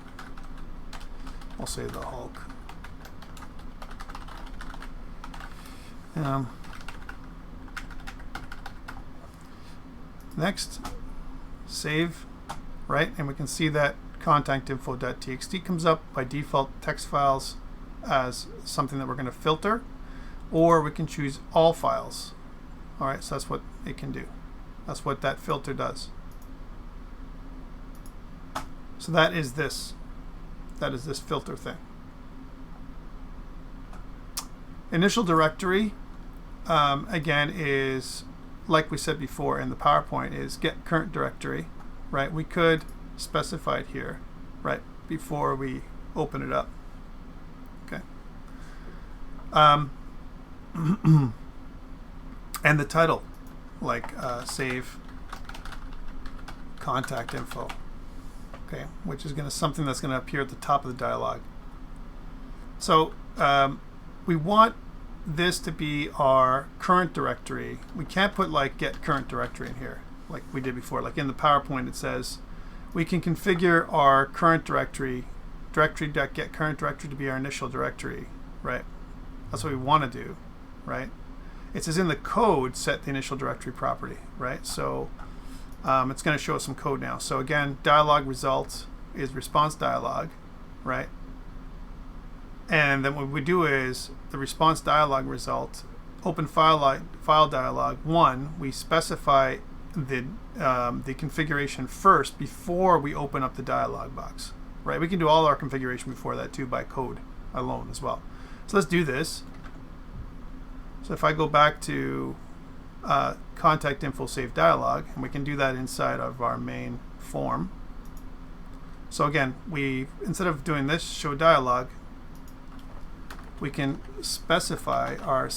We'll say the Hulk. Next. Save, right? And we can see that contactinfo.txt comes up by default text files as something that we're going to filter, or we can choose all files. All right, so that's what it can do. That's what that filter does. So that is this. That is this filter thing. Initial directory, again, is, like we said before in the PowerPoint, is get current directory, right? We could specify it here, right, before we open it up. Okay. And the title, like save contact info, okay, which is something that's going to appear at the top of the dialog. So we want this to be our current directory. We can't put like get current directory in here like we did before. Like in the PowerPoint it says we can configure our current directory, directory.get current directory, to be our initial directory, right? That's what we want to do, right? It says in the code set the initial directory property, right? So it's going to show us some code now. So again, dialog result is response dialog, right? And then what we do is the response dialog result, open file dialog 1, we specify the configuration first before we open up the dialog box, right? We can do all our configuration before that too by code alone as well. So let's do this. So if I go back to contact info save dialog, and we can do that inside of our main form. So again, instead of doing this show dialog, we can specify our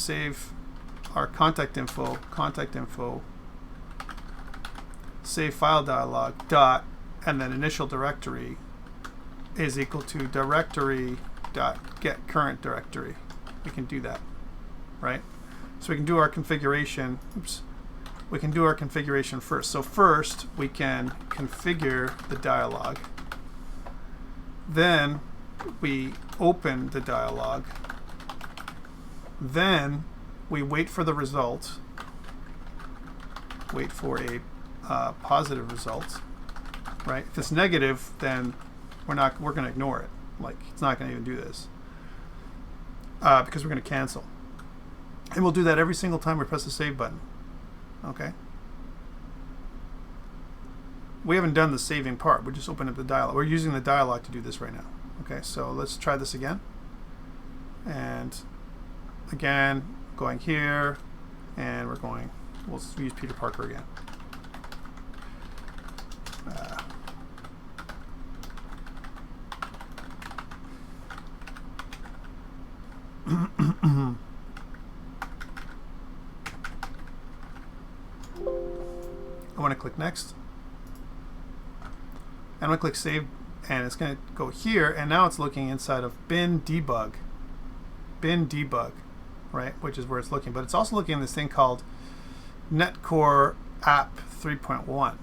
contact info save file dialog dot, and then initial directory is equal to directory dot get current directory. We can do that, right? So we can do our configuration. We can do our configuration first. So first we can configure the dialog. Then we open the dialog. Then we wait for the result. Wait for a positive result, right? If it's negative, then we're going to ignore it. Like, it's not going to even do this because we're going to cancel. And we'll do that every single time we press the save button. Okay. we haven't done the saving part. We're just opening up the dialog. We're using the dialog to do this right now. Okay, so let's try this again. And again, going here, and we'll use Peter Parker again. I want to click next. I'm going to click save, and it's going to go here, and now it's looking inside of bin debug, right, which is where it's looking. But it's also looking at this thing called Netcore app 3.1,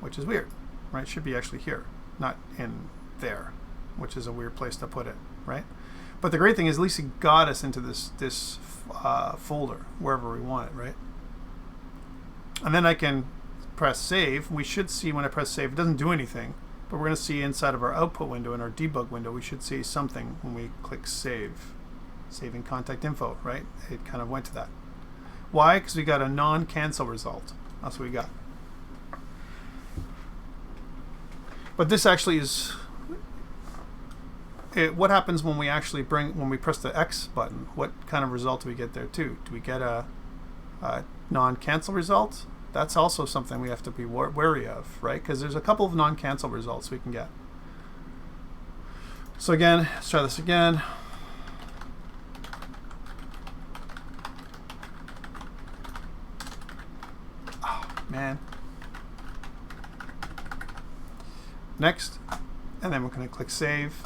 which is weird, right? It should be actually here, not in there, which is a weird place to put it, right? But the great thing is at least it got us into this folder, wherever we want it, right? And then I can press save. We should see when I press save, it doesn't do anything, but we're going to see inside of our output window, in our debug window, we should see something when we click save. Saving contact info, right? It kind of went to that. Why? Because we got a non-cancel result. That's what we got. But this actually is what happens when we actually when we press the X button. What kind of result do we get there too? Do we get a non-cancel result? That's also something we have to be wary of, right? Because there's a couple of non-cancel results we can get. So again, let's try this again. Oh, man. Next, and then we're going to click save.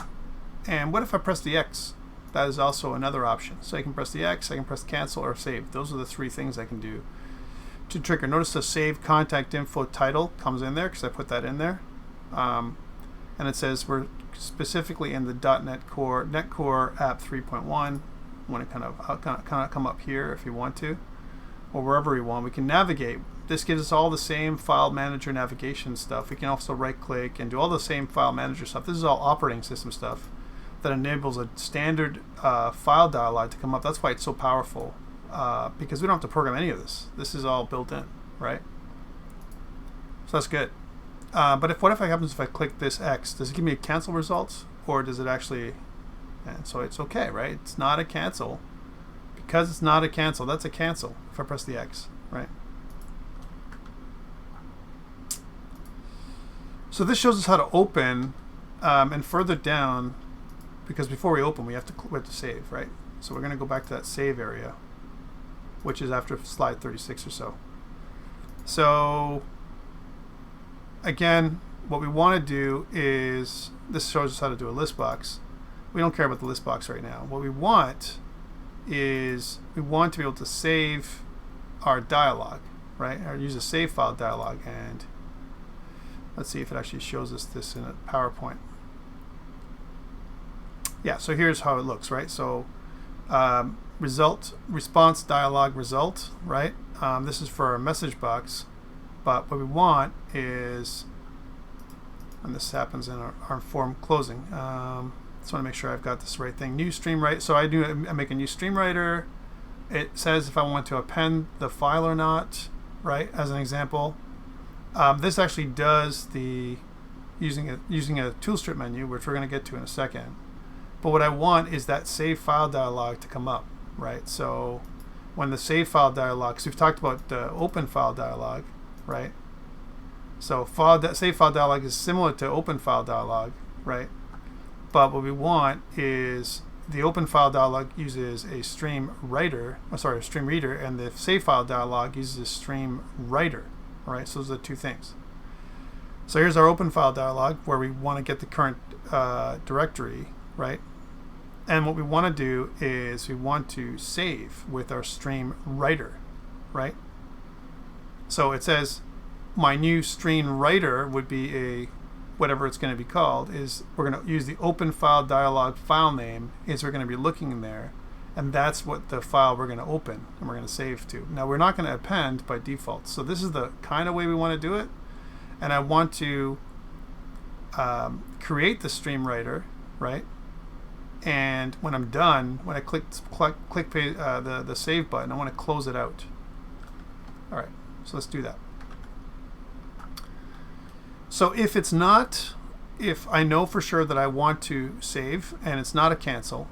And what if I press the X? That is also another option. So I can press the X, I can press cancel, or save. Those are the three things I can do to trigger. Notice the save contact info title comes in there because I put that in there. And it says we're specifically in the Netcore app 3.1. Want to kind of come up here if you want to, or wherever we want. We can navigate. This gives us all the same file manager navigation stuff. We can also right click and do all the same file manager stuff. This is all operating system stuff that enables a standard file dialog to come up. That's why it's so powerful, because we don't have to program any of this. This is all built in, right? So that's good. But what happens if I click this X? Does it give me a cancel results, or does it actually? And so it's okay, right? It's not a cancel. Because it's not a cancel, that's a cancel if I press the X, right? So this shows us how to open, and further down, because before we open, we have to save, right? So we're going to go back to that save area, which is after slide 36 or so. So again, what we want to do is, this shows us how to do a list box. We don't care about the list box right now. What we want is we want to be able to save our dialog, right? Or use a save file dialog, and let's see if it actually shows us this in a PowerPoint. Yeah, so here's how it looks, right? So response dialog result, right? This is for our message box, but what we want is, and this happens in our form closing. Just want to make sure I've got this right thing. New stream write. So I make a new stream writer. It says if I want to append the file or not, right? As an example, this actually does the using a toolstrip menu, which we're going to get to in a second. But what I want is that save file dialog to come up, right? So when the save file dialog, because we've talked about the open file dialog, right? So save file dialog is similar to open file dialog, right? But what we want is the open file dialog uses a stream reader, and the save file dialog uses a stream writer. All right, so those are the two things. So here's our open file dialog where we want to get the current directory, right? And what we want to do is we want to save with our stream writer, right? So it says my new stream writer would be a whatever it's going to be called, is we're going to use the open file dialog file name, is we're going to be looking in there, and that's what the file we're going to open and we're going to save to. Now we're not going to append by default, so this is the kind of way we want to do it, and I want to create the stream writer, right? And when I'm done, when I click the save button, I want to close it out. All right, so let's do that. So if it's not, if I know for sure that I want to save and it's not a cancel,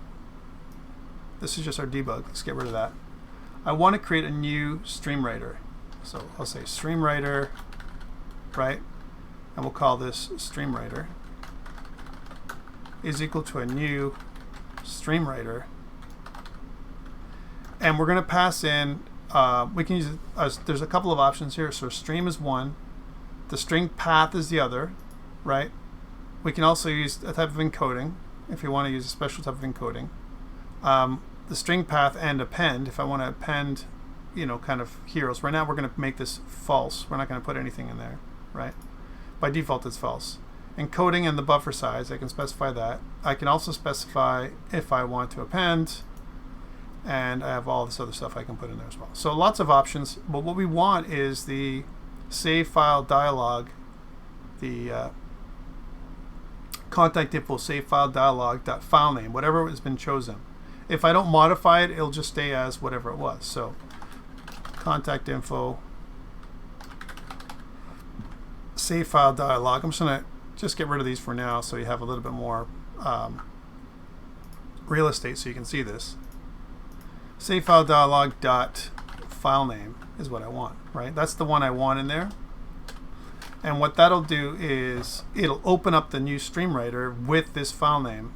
this is just our debug. Let's get rid of that. I want to create a new stream writer. So I'll say stream writer, right? And we'll call this stream writer is equal to a new stream writer. And we're going to pass in, we can use, there's a couple of options here. So stream is one, the string path is the other, right? We can also use a type of encoding if you want to use a special type of encoding. The string path and append, if I want to append, you know, kind of heroes. Right now we're going to make this false. We're not going to put anything in there, right? By default it's false. Encoding and the buffer size, I can specify that. I can also specify if I want to append, and I have all this other stuff I can put in there as well. So lots of options, but what we want is the save file dialog, the contact info save file dialog dot file name, whatever has been chosen. If I don't modify it, it'll just stay as whatever it was. So contact info save file dialog. I'm just going to get rid of these for now so you have a little bit more real estate so you can see this. Save file dialog dot file name is what I want, right? That's the one I want in there. And what that'll do is it'll open up the new stream writer with this file name.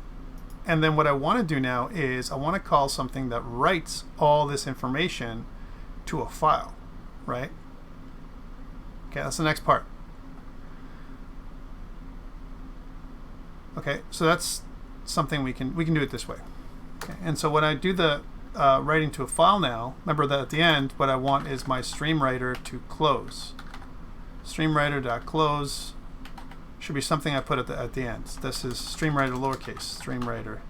And then what I want to do now is I want to call something that writes all this information to a file, right? Okay, that's the next part. Okay, so that's something we can do it this way. Okay, and so when I do the writing to a file now, remember that at the end, what I want is my stream writer to close. Stream writer.close should be something I put at the end. This is stream writer lowercase, stream writer.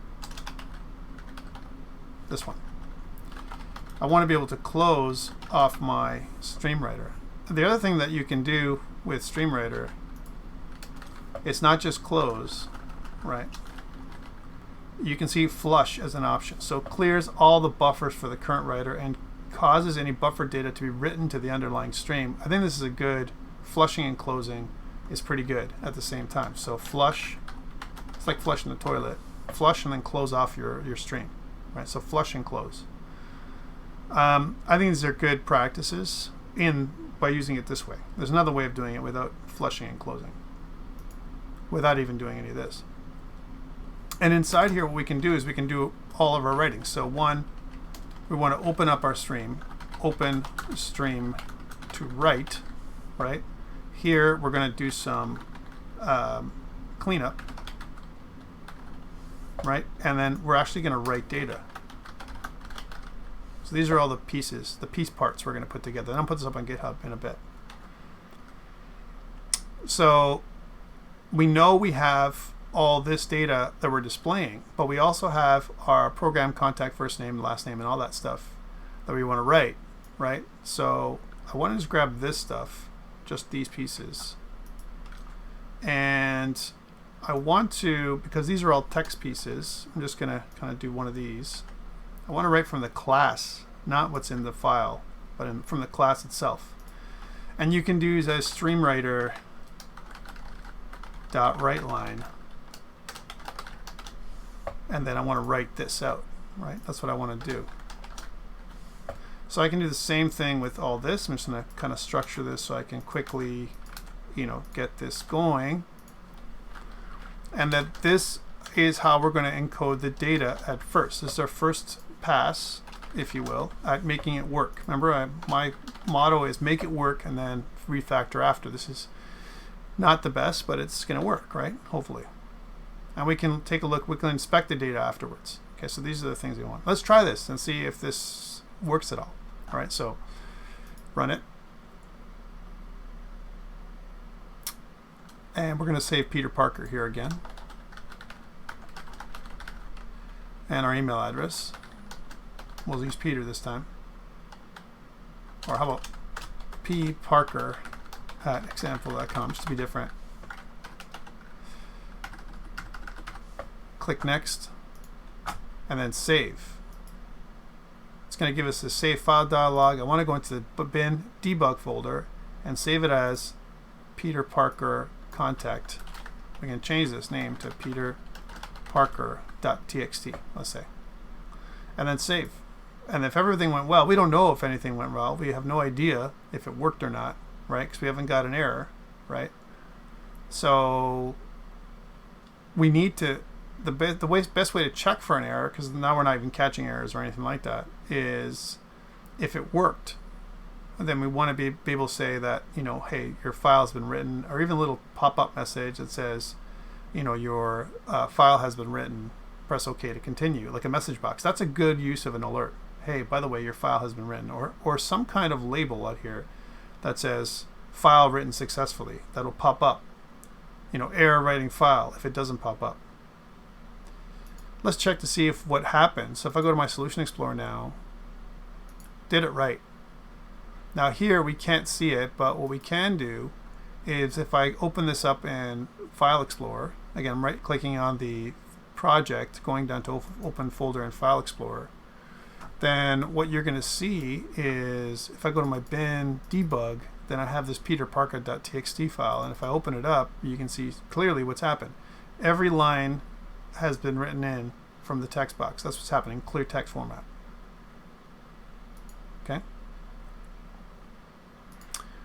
This one. I want to be able to close off my stream writer. The other thing that you can do with stream writer, it's not just close, right? You can see flush as an option. So it clears all the buffers for the current writer and causes any buffer data to be written to the underlying stream. I think this is a good, flushing and closing is pretty good at the same time. So flush, it's like flushing the toilet. Flush and then close off your stream, right? So flush and close. I think these are good practices by using it this way. There's another way of doing it without flushing and closing, without even doing any of this. And inside here, what we can do is we can do all of our writing. So one, we want to open up our stream, open stream to write, right? Here, we're going to do some cleanup, right? And then we're actually going to write data. So these are all the pieces, the piece parts we're going to put together. And I'll put this up on GitHub in a bit. So we know we have all this data that we're displaying, but we also have our program contact first name, last name, and all that stuff that we want to write, right? So I want to just grab this stuff, just these pieces, and I want to, because these are all text pieces, I'm just going to kind of do one of these. I want to write from the class, not what's in the file, but from the class itself. And you can do as stream writer dot write line, and then I want to write this out, right? That's what I want to do. So I can do the same thing with all this. I'm just going to kind of structure this so I can quickly, get this going. And that this is how we're going to encode the data at first. This is our first pass, if you will, at making it work. Remember, my motto is make it work and then refactor after. This is not the best, but it's going to work, right? Hopefully. And we can take a look, we can inspect the data afterwards. Okay, so these are the things we want. Let's try this and see if this works at all. All right, so run it. And we're going to save Peter Parker here again. And our email address. We'll use Peter this time. Or how about pparker@example.com, just to be different. Click next, and then save. It's going to give us the save file dialog. I want to go into the bin debug folder and save it as Peter Parker contact. We can change this name to peterparker.txt, let's say, and then save. And if everything went well, we don't know if anything went well. We have no idea if it worked or not, right? Because we haven't got an error, right? So we need to, the best way to check for an error, because now we're not even catching errors or anything like that, is if it worked. And then we want to be able to say that, you know, hey, your file has been written, or even a little pop-up message that says, you know, your file has been written, press OK to continue, like a message box. That's a good use of an alert. Hey, by the way, your file has been written, or some kind of label out here that says file written successfully. That'll pop up, you know, error writing file if it doesn't pop up. Let's check to see if what happens. So if I go to my Solution Explorer now, did it right. Now here we can't see it, but what we can do is if I open this up in File Explorer, again, I'm right clicking on the project, going down to Open Folder in File Explorer, then what you're going to see is if I go to my bin debug, then I have this peterparker.txt file, and if I open it up, you can see clearly what's happened. Every line has been written in from the text box. That's what's happening, clear text format. Okay?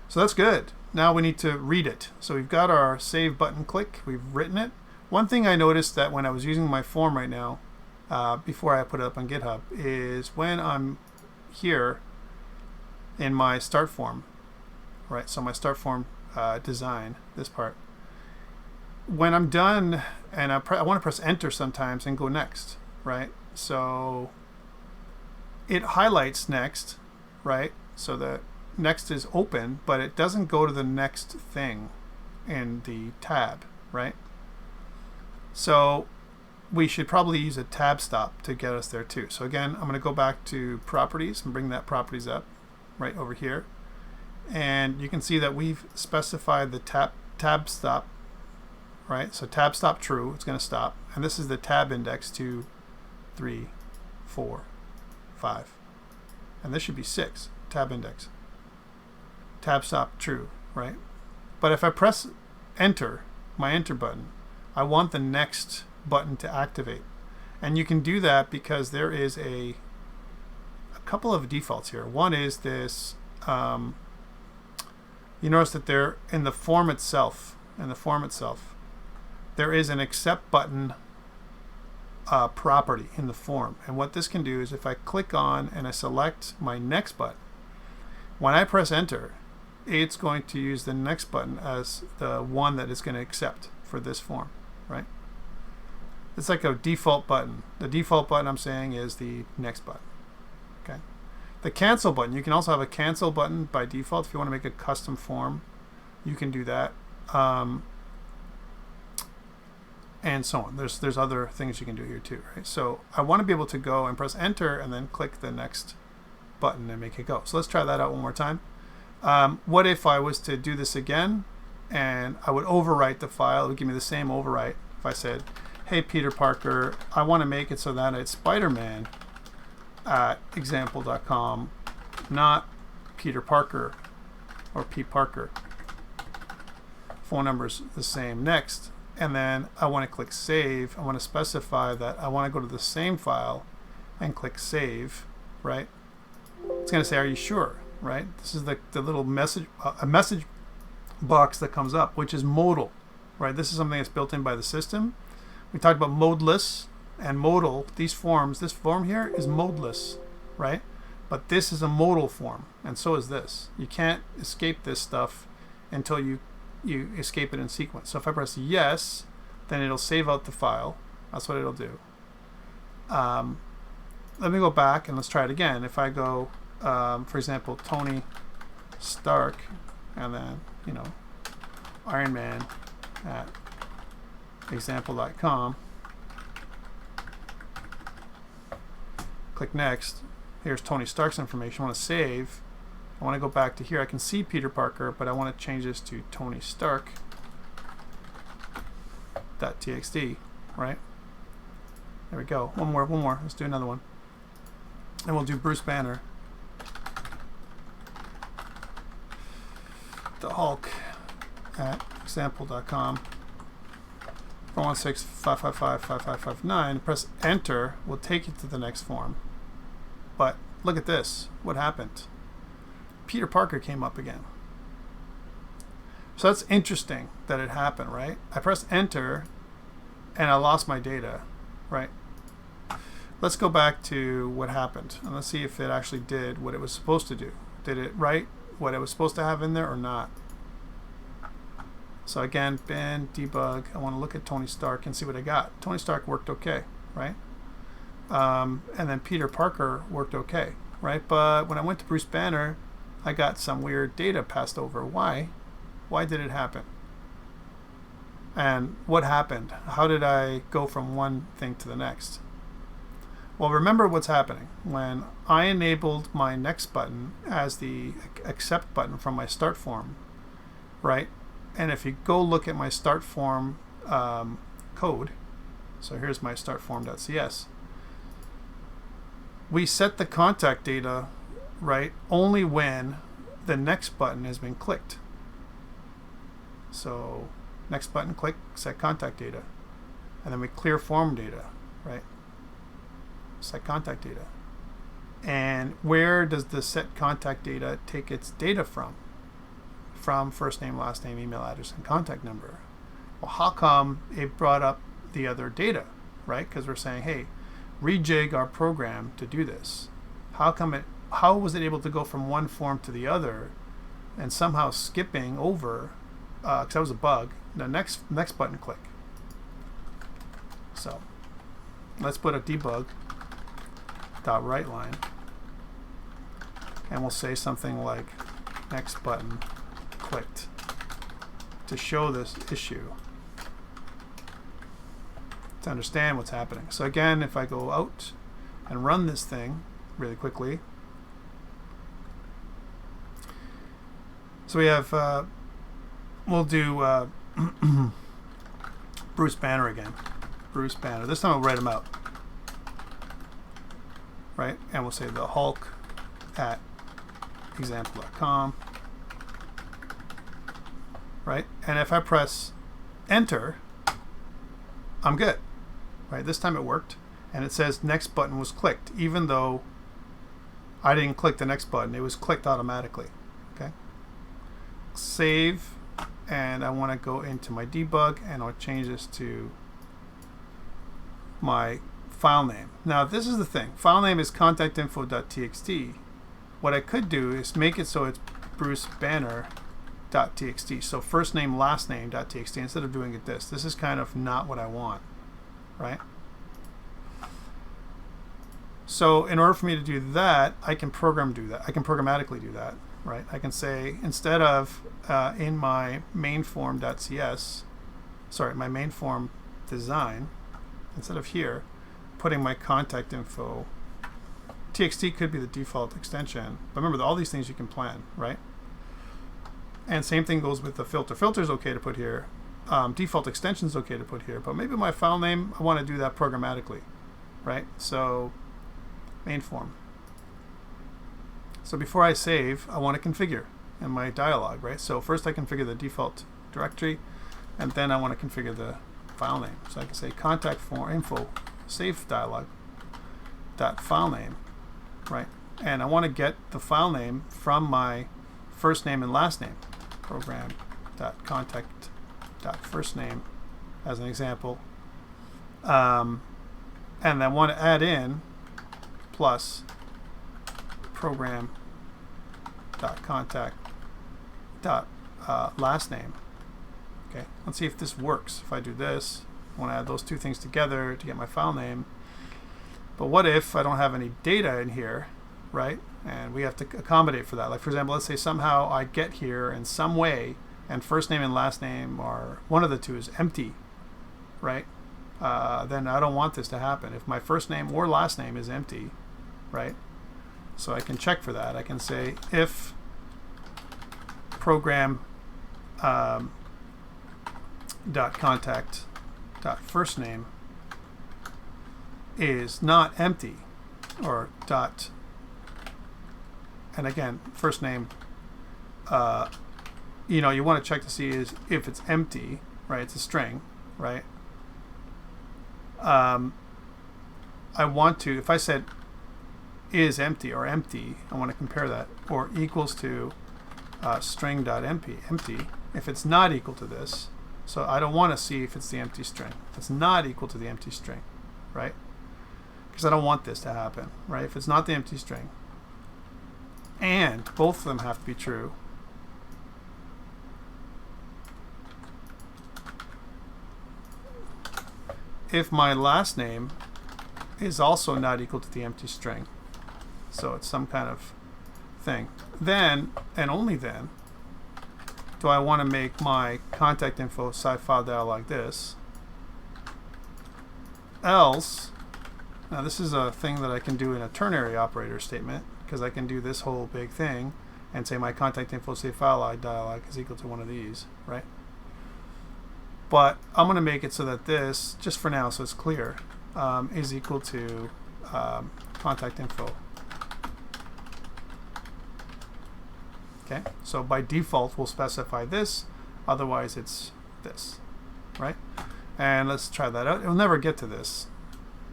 So that's good. Now we need to read it. So we've got our save button click. We've written it. One thing I noticed that when I was using my form right now, before I put it up on GitHub, is when I'm here in my start form, right? So my start form design, this part. When I'm done, and I want to press enter sometimes and go next, right? So it highlights next, right? So the next is open, but it doesn't go to the next thing in the tab, right? So we should probably use a tab stop to get us there too. So again, I'm going to go back to properties and bring that properties up right over here. And you can see that we've specified the tab stop, right? So tab stop true, it's going to stop. And this is the tab index 2, 3, 4, 5. And this should be 6, tab index. Tab stop true, right? But if I press enter, my enter button, I want the next button to activate. And you can do that because there is a couple of defaults here. One is this, you notice that there in the form itself, there is an accept button property in the form. And what this can do is if I click on and I select my next button, when I press enter, it's going to use the next button as the one that is going to accept for this form, right? It's like a default button. The default button I'm saying is the next button. Okay. The cancel button, you can also have a cancel button by default if you want to make a custom form. You can do that. And so on. There's other things you can do here too, right? So I want to be able to go and press enter and then click the next button and make it go. So let's try that out one more time. What if I was to do this again and I would overwrite the file? It would give me the same overwrite if I said, hey Peter Parker, I want to make it so that it's Spider-Man at example.com, not Peter Parker or P. Parker. Phone number's the same. Next. And then I want to click save. I want to specify that I want to go to the same file and click save, right? It's going to say, are you sure, right? This is the little message, a message box that comes up, which is modal, right? This is something that's built in by the system. We talked about modeless and modal. These forms, this form here is modeless, right? But this is a modal form, and so is this. You can't escape this stuff until you escape it in sequence. So if I press yes, then it'll save out the file. That's what it'll do. Let me go back and let's try it again. If I go, for example, Tony Stark, and then, you know, Iron Man at example.com, click next. Here's Tony Stark's information. I want to save. I want to go back to here. I can see Peter Parker, but I want to change this to Tony Stark.txt, right? There we go. One more. Let's do another one. And we'll do Bruce Banner. The Hulk at example.com 416-555-5559, press enter, will take you to the next form. But look at this, what happened? Peter Parker came up again. So that's interesting that it happened, right? I pressed enter and I lost my data, right? Let's go back to what happened and let's see if it actually did what it was supposed to do. Did it write what it was supposed to have in there or not? So again, bin, debug, I want to look at Tony Stark and see what I got. Tony Stark worked okay, right? And then Peter Parker worked okay, right? But when I went to Bruce Banner, I got some weird data passed over. Why? Why did it happen? And what happened? How did I go from one thing to the next? Well, remember what's happening. When I enabled my next button as the accept button from my start form, right? And if you go look at my start form code, so here's my start form.cs, we set the contact data, right, only when the next button has been clicked. So next button, click, set contact data. And then we clear form data, right? Set contact data. And where does the set contact data take its data from? From first name, last name, email address, and contact number. Well, how come it brought up the other data, right? Because we're saying, hey, rejig our program to do this. How was it able to go from one form to the other and somehow skipping over, because that was a bug, the next button click. So let's put a debug dot write line and we'll say something like next button clicked to show this issue, to understand what's happening. So again, if I go out and run this thing really quickly, so we have we'll do Bruce Banner again. Bruce Banner. This time I'll write them out, right? And we'll say the Hulk at example.com, right? And if I press enter, I'm good, right? This time it worked, and it says next button was clicked, even though I didn't click the next button. It was clicked automatically. Okay. Save, and I want to go into my debug, and I'll change this to my file name. Now this is the thing. File name is contactinfo.txt. What I could do is make it so it's Bruce Banner.txt. So first name, last name.txt instead of doing it this. This is kind of not what I want, right? So in order for me to do that, I can do that. I can programmatically do that, right? I can say instead of in my main form.cs, sorry, my main form design, instead of here, putting my contact info, txt could be the default extension. But remember, all these things you can plan, right? And same thing goes with the filter. Filter is okay to put here. Default extension is okay to put here. But maybe my file name, I want to do that programmatically, right? So main form. So before I save, I want to configure in my dialog, right? So first I configure the default directory, and then I want to configure the file name. So I can say contact form info save dialog dot file name, right? And I want to get the file name from my first name and last name, program dot contact dot first name as an example, and I want to add in plus program dot contact dot last name. Okay, let's see if this works. If I do this, I want to add those two things together to get my file name. But what if I don't have any data in here, right? And we have to accommodate for that. Like for example, let's say somehow I get here in some way and first name and last name are, one of the two is empty, right? Then I don't want this to happen. If my first name or last name is empty, right? So I can check for that. I can say if program dot contact dot first name is not empty, or dot, and again first name you know, you want to check to see is if it's empty, right? It's a string, right? I want to, if I said is empty or empty, I want to compare that, or equals to string.empty, empty. If it's not equal to this, so I don't want to see if it's the empty string. It's not equal to the empty string, right? Because I don't want this to happen, right? If it's not the empty string, and both of them have to be true, if my last name is also not equal to the empty string, so it's some kind of thing, then, and only then, do I want to make my contact info sci file dialog this. Else, now this is a thing that I can do in a ternary operator statement, because I can do this whole big thing and say my contact info save file dialog is equal to one of these, right? But I'm going to make it so that this, just for now so it's clear, is equal to contact info. Okay, so by default we'll specify this, otherwise it's this, right? And let's try that out. It'll never get to this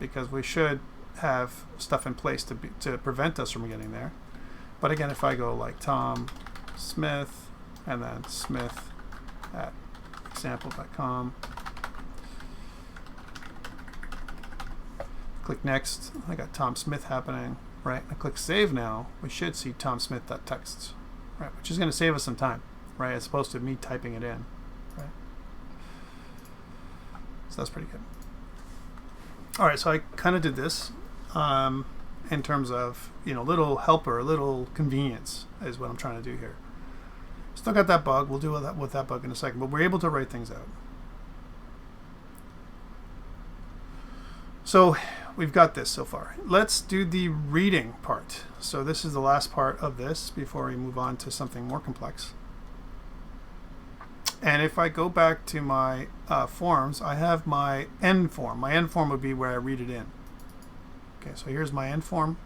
because we should have stuff in place to prevent us from getting there. But again, if I go like Tom Smith and then Smith at example.com, click next, I got Tom Smith happening, right? I click save now, we should see tomsmith.text, right? Which is going to save us some time, right? As opposed to me typing it in, right? So that's pretty good. All right, so I kind of did this in terms of, you know, little helper, little convenience is what I'm trying to do here. Still got that bug. We'll deal with that bug in a second, but we're able to write things out. So we've got this so far. Let's do the reading part. So this is the last part of this before we move on to something more complex. And if I go back to my forms, I have my end form. My end form would be where I read it in. Okay, so here's my end form.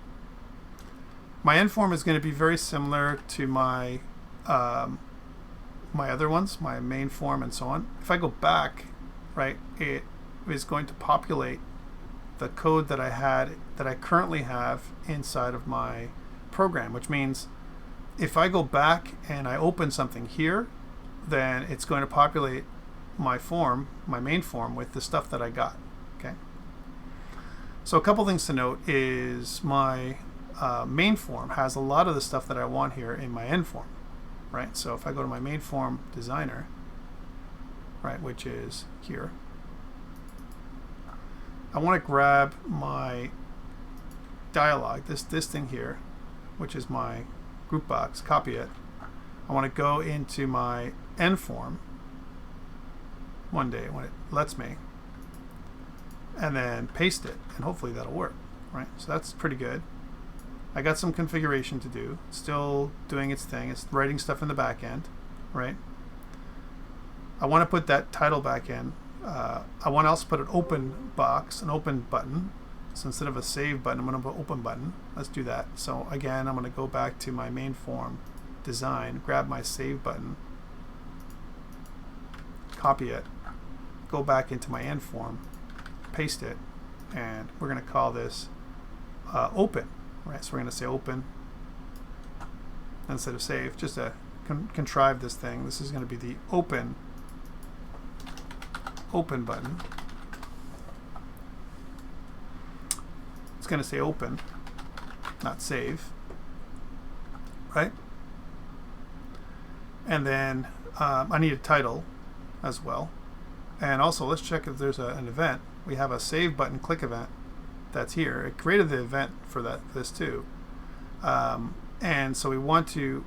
My end form is going to be very similar to my my other ones, my main form and so on. If I go back, right, it is going to populate the code that I currently have inside of my program, which means if I go back and I open something here, then it's going to populate my form, my main form, with the stuff that I got. Okay. So a couple things to note is my main form has a lot of the stuff that I want here in my end form, right? So if I go to my main form designer, right, which is here, I want to grab my dialog, this thing here, which is my group box, copy it. I want to go into my end form one day when it lets me, and then paste it, and hopefully that'll work, right? So that's pretty good. I got some configuration to do, still doing its thing. It's writing stuff in the back end, right? I want to put that title back in. I want to also put an open box, an open button. So instead of a save button, I'm going to put open button. Let's do that. So again, I'm going to go back to my main form design, grab my save button, copy it, go back into my end form, paste it, and we're going to call this open, right? So we're going to say open instead of save, just to contrive this thing. This is going to be the open button. It's going to say open, not save, right? And then I need a title as well. And also, let's check if there's an event. We have a save button click event that's here. It created the event for this too. And so we want to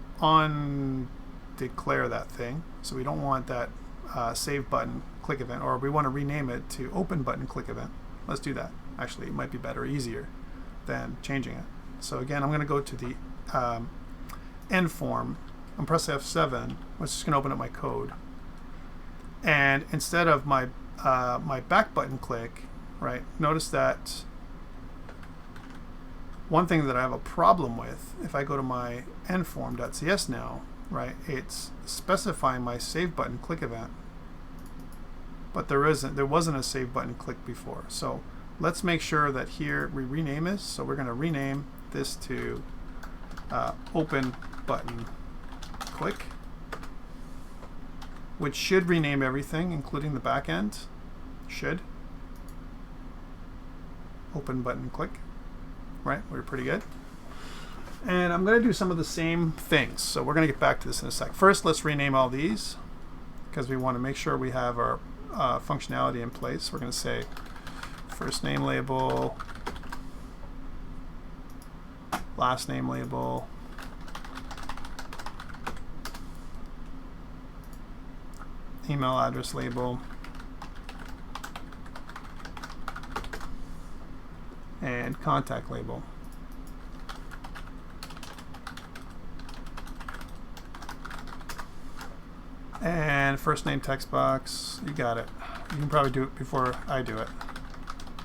declare that thing. So we don't want that save button click event, or we want to rename it to open button click event. Let's do that. Actually, it might be better, easier than changing it. So again, I'm going to go to the end form and press F7, which is going to open up my code. And instead of my my back button click, right, notice that one thing that I have a problem with, if I go to my endform.cs now, right? It's specifying my save button click event, but there wasn't a save button click before. So let's make sure that here we rename this. So we're going to rename this to open button click, which should rename everything, including the back end. Should. Open button click. Right, we're pretty good. And I'm going to do some of the same things. So we're going to get back to this in a sec. First, let's rename all these because we want to make sure we have our functionality in place. We're going to say first name label, last name label, email address label, and contact label. And first name text box, you got it. You can probably do it before I do it.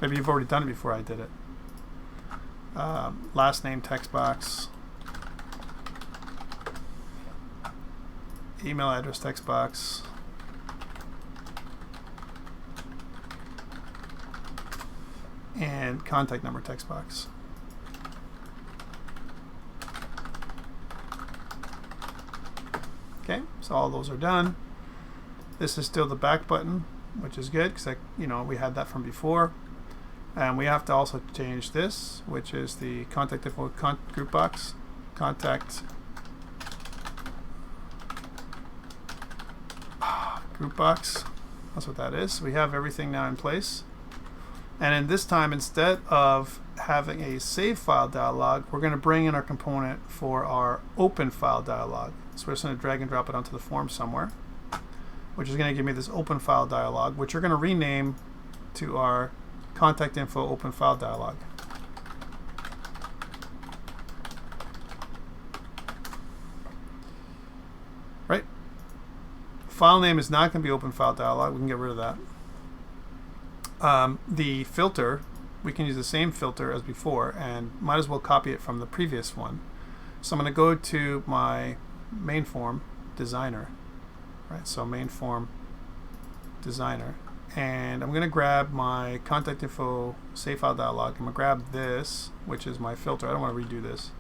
Maybe you've already done it before I did it. Last name text box, email address text box, and contact number text box. Okay, so all those are done. This is still the back button, which is good because we had that from before. And we have to also change this, which is the contact info group box, contact group box. That's what that is. We have everything now in place. And in this time, instead of having a save file dialog, we're going to bring in our component for our open file dialog. So we're just going to drag and drop it onto the form somewhere, which is going to give me this open file dialog, which we're going to rename to our contact info open file dialog. Right? File name is not going to be open file dialog. We can get rid of that. The filter, we can use the same filter as before, and might as well copy it from the previous one. So I'm going to go to my main form designer, right? So main form designer, and I'm going to grab my contact info save file dialog. I'm going to grab this, which is my filter. I don't want to redo this,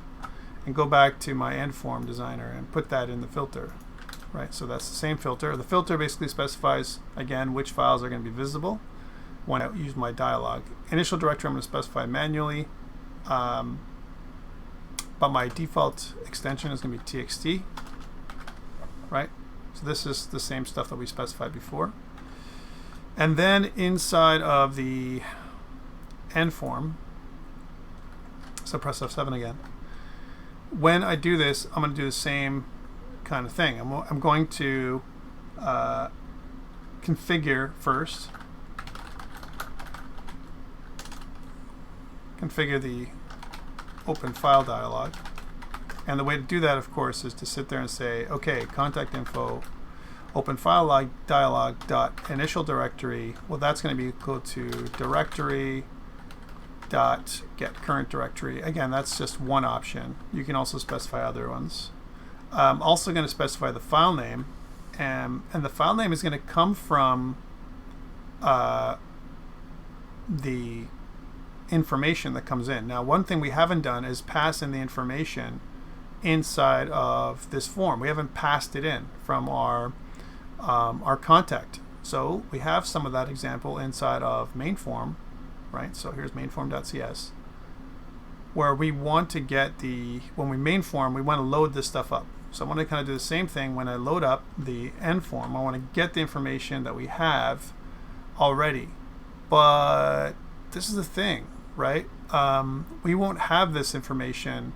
and go back to my end form designer and put that in the filter, right? So that's the same filter. The filter basically specifies again which files are going to be visible when I use my dialog. Initial directory I'm going to specify manually, but my default extension is going to be txt, right? So this is the same stuff that we specified before. And then inside of the end form, so press F7 again. When I do this, I'm going to do the same kind of thing. I'm going to configure first. Configure the open file dialog, and the way to do that, of course, is to sit there and say, okay, contact info open file dialog dot initial directory. Well, that's going to be equal to directory dot get current directory. Again, that's just one option. You can also specify other ones. I'm also going to specify the file name, and the file name is going to come from the information that comes in. Now, one thing we haven't done is pass in the information inside of this form. We haven't passed it in from our contact. So we have some of that example inside of main form, right? So here's mainform.cs, where we want to get when we main form, we want to load this stuff up. So I want to kind of do the same thing when I load up the end form. I want to get the information that we have already. But this is the thing, right? We won't have this information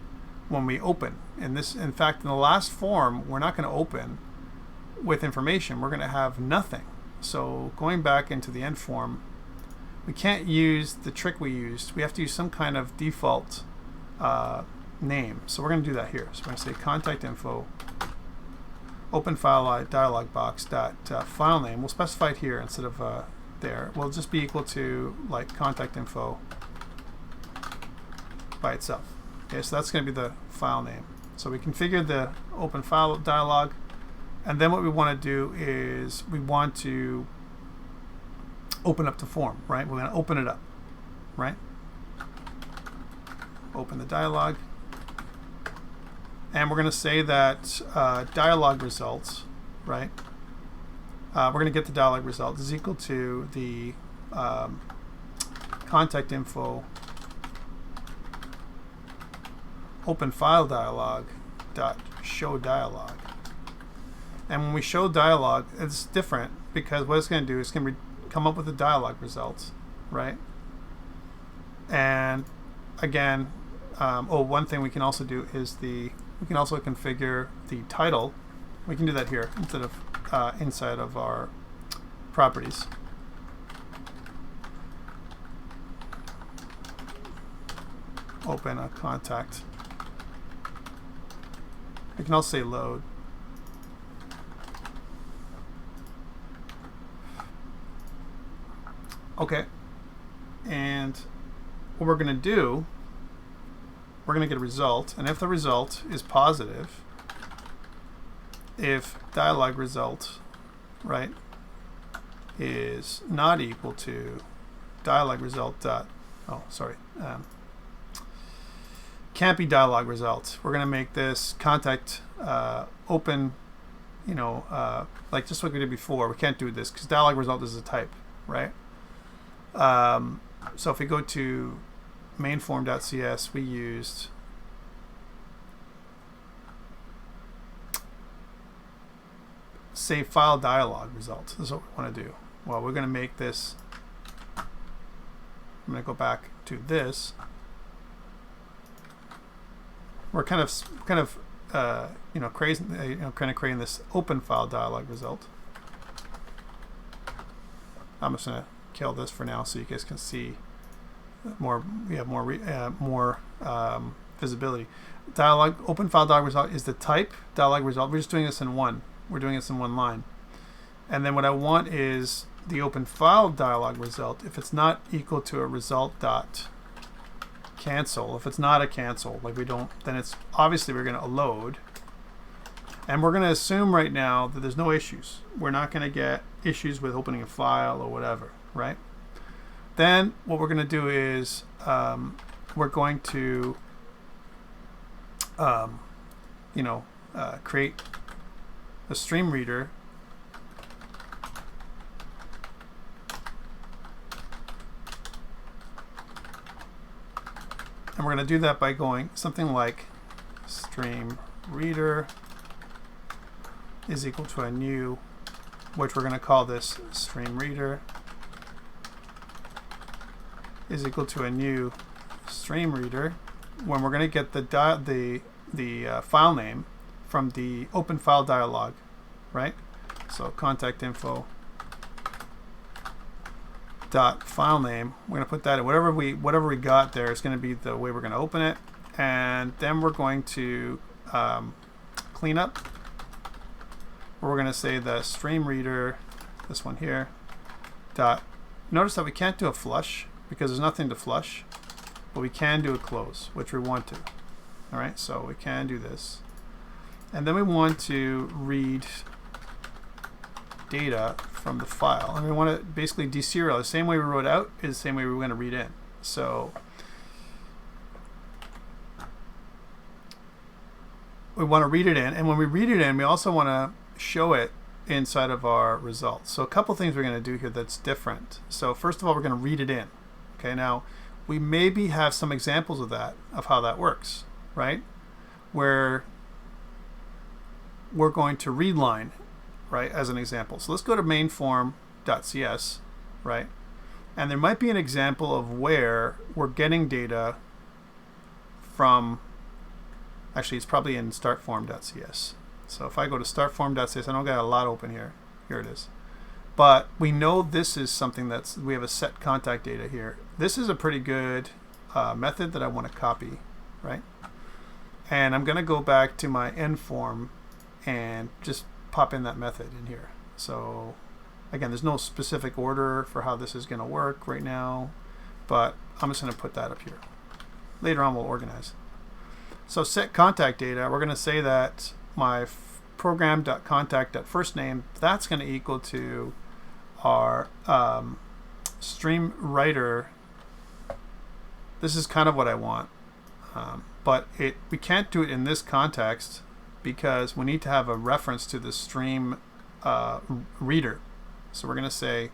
when we open. In fact, in the last form, we're not going to open with information. We're going to have nothing. So going back into the end form, we can't use the trick we used. We have to use some kind of default name. So we're going to do that here. So we're going to say contact info open file dialog box dot file name. We'll specify it here instead of there. Will just be equal to like contact info by itself. Okay, so that's going to be the file name. So we configured the open file dialog. And then what we want to do is we want to open up the form, right? We're going to open it up, right? Open the dialog. And we're going to say that dialog results, right? We're going to get the dialog result is equal to the contact info open file dialog dot show dialog. And when we show dialog, it's different because what it's going to do is going to come up with the dialog results, right? And again, one thing we can also do is we can also configure the title. We can do that here instead of inside of our properties. Open a contact. We can also say load. Okay, and what we're going to do, we're going to get a result, and if the result is positive, if dialog result, right, is not equal to dialog result dot, can't be dialog result. We're going to make this contact open, like just like we did before. We can't do this because dialog result is a type, right? So if we go to mainform.cs, we used save file dialog result. This is what we want to do. Well, we're going to make this. I'm going to go back to this. We're kind of creating this open file dialog result. I'm just going to kill this for now so you guys can see more. We have more visibility. Dialog open file dialog result is the type dialog result. We're just doing this in one. We're doing this in one line. And then what I want is the open file dialog result. If it's not equal to a result dot cancel, if it's not a cancel, like we don't, then it's obviously we're going to load. And we're going to assume right now that there's no issues. We're not going to get issues with opening a file or whatever, right? Then what we're going to do is we're going to create a stream reader and we're going to do that by going something like stream reader is equal to a new, which we're going to call this stream reader is equal to a new stream reader when we're going to get the file name from the open file dialog, right? So contact info dot file name. We're going to put that in whatever we got there is going to be the way we're going to open it, and then we're going to clean up. We're going to say the stream reader, this one here, dot. Notice that we can't do a flush because there's nothing to flush, but we can do a close, which we want to. All right, so we can do this. And then we want to read data from the file. And we want to basically deserial. The same way we wrote out is the same way we're going to read in. So we want to read it in. And when we read it in, we also want to show it inside of our results. So a couple things we're going to do here that's different. So first of all, we're going to read it in. Okay, now we maybe have some examples of that, of how that works, right? Where we're going to read line, right, as an example. So let's go to mainform.cs, right? And there might be an example of where we're getting data from, actually it's probably in startform.cs. So if I go to startform.cs, I don't got a lot open here. Here it is. But we know this is something we have a set contact data here. This is a pretty good method that I want to copy, right? And I'm going to go back to my end form and just pop in that method in here. So again, there's no specific order for how this is going to work right now, but I'm just going to put that up here. Later on we'll organize. So set contact data, we're going to say that my program.contact.firstname, that's going to equal to our stream writer. This is kind of what I want, but we can't do it in this context because we need to have a reference to the stream reader. So we're going to say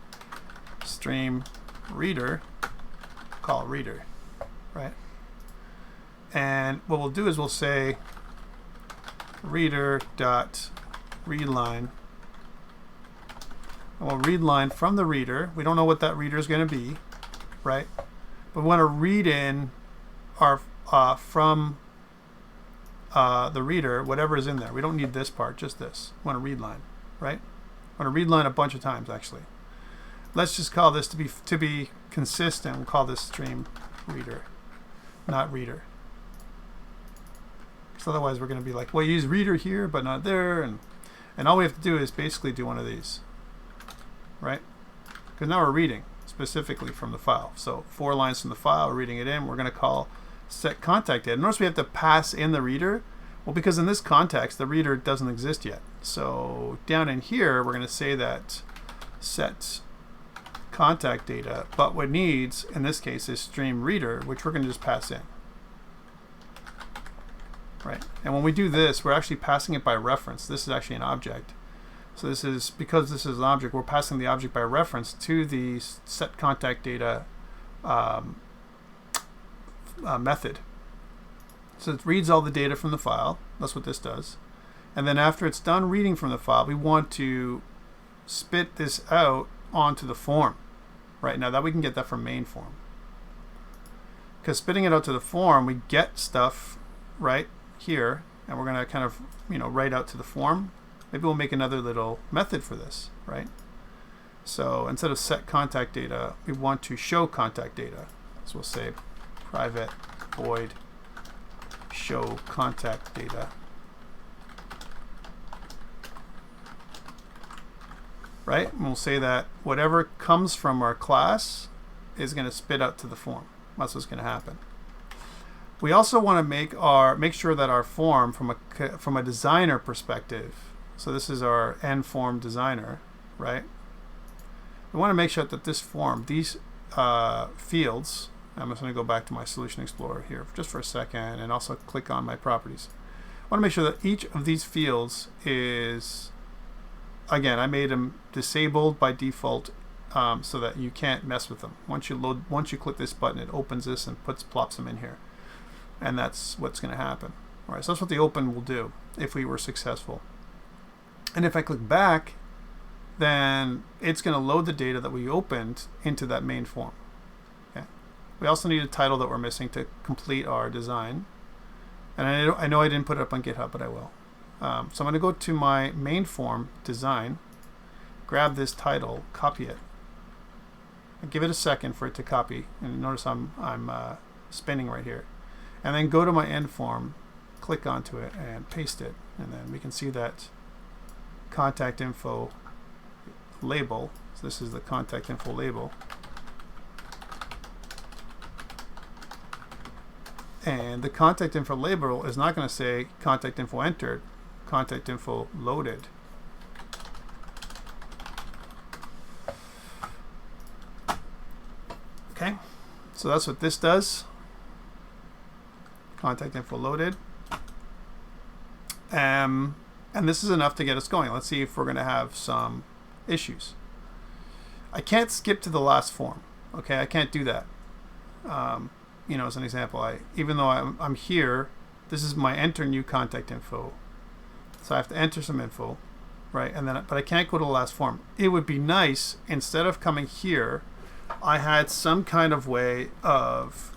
stream reader, call reader, right? And what we'll do is we'll say reader.readLine. And we'll read line from the reader. We don't know what that reader is going to be, right? But we want to read in our from the reader, whatever is in there. We don't need this part, just this. We want to read line, right? I want to read line a bunch of times, actually. Let's just call this to be consistent. We'll call this stream reader, not reader. So otherwise, we're going to be like, well, you use reader here, but not there, and all we have to do is basically do one of these, right? Because now we're reading specifically from the file. So 4 lines from the file, we're reading it in. We're going to call set contact data. Notice we have to pass in the reader. Well, because in this context, the reader doesn't exist yet. So down in here, we're going to say that set contact data, but what it needs in this case is stream reader, which we're going to just pass in. Right? And when we do this, we're actually passing it by reference. This is actually an object. So this is, because this is an object, we're passing the object by reference to the set contact data method. So it reads all the data from the file. That's what this does. And then after it's done reading from the file, we want to spit this out onto the form. Right, now that we can get that from main form. Because spitting it out to the form, we get stuff right here, and we're going to kind of, write out to the form. Maybe we'll make another little method for this, right? So instead of set contact data, we want to show contact data. So we'll say private void show contact data. Right? And we'll say that whatever comes from our class is going to spit out to the form. That's what's going to happen. We also want to make sure that our form from a designer perspective. So this is our end form designer, right? We want to make sure that this form, these fields. I'm just going to go back to my Solution Explorer here just for a second, and also click on my properties. I want to make sure that each of these fields is, again, I made them disabled by default so that you can't mess with them. Once you click this button, it opens this and plops them in here. And that's what's going to happen. All right, so that's what the open will do if we were successful. And if I click back, then it's going to load the data that we opened into that main form. Okay. We also need a title that we're missing to complete our design. And I know I didn't put it up on GitHub, but I will. So I'm going to go to my main form design, grab this title, copy it, and give it a second for it to copy. And notice I'm spinning right here. And then go to my end form, click onto it, and paste it. And then we can see that contact info label. So this is the contact info label. And the contact info label is not going to say contact info entered, contact info loaded. Okay, so that's what this does. Contact info loaded. And this is enough to get us going. Let's see if we're going to have some issues. I can't skip to the last form. Okay, I can't do that. As an example, even though I'm here, this is my enter new contact info. So I have to enter some info, right? But I can't go to the last form. It would be nice, instead of coming here, I had some kind of way of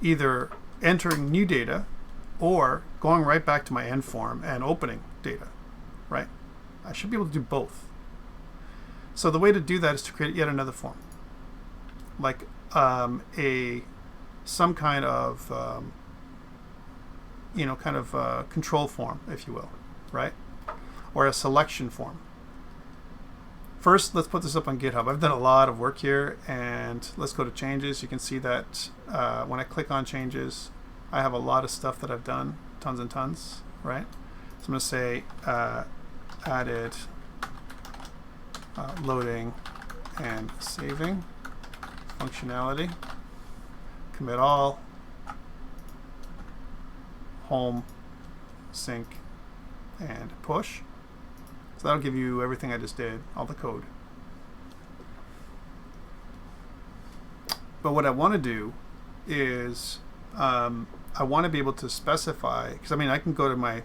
either entering new data or going right back to my end form and opening data, right? I should be able to do both. So the way to do that is to create yet another form, like some kind of control form, if you will, right? Or a selection form. First, let's put this up on GitHub. I've done a lot of work here, and let's go to changes. You can see that when I click on changes, I have a lot of stuff that I've done, tons and tons, right? So I'm going to say added loading and saving functionality, commit all, home, sync, and push. So that'll give you everything I just did, all the code. But what I want to do is I want to be able to specify, because I mean I can go to my,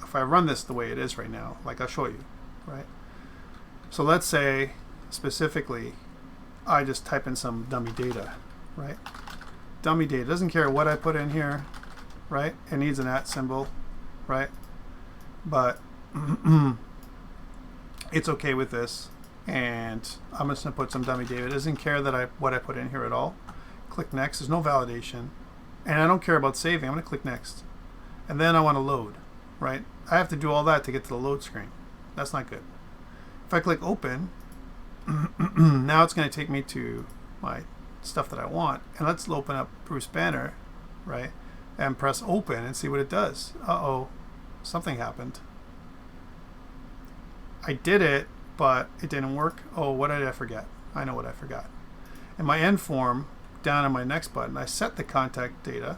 if I run this the way it is right now, like I'll show you, right? So let's say specifically I just type in some dummy data, right? Dummy data, doesn't care what I put in here, right? It needs an @ symbol, right? But it's okay with this, and I'm just going to put some dummy data. It doesn't care that what I put in here at all. Click next. There's no validation, and I don't care about saving. I'm going to click next, and then I want to load, right? I have to do all that to get to the load screen. That's not good. If I click open, now it's going to take me to my stuff that I want, and let's open up Bruce Banner, right? And press open and see what it does. Uh-oh, something happened. I did it, but it didn't work. Oh, what did I forget? I know what I forgot. In my end form, down on my next button, I set the contact data,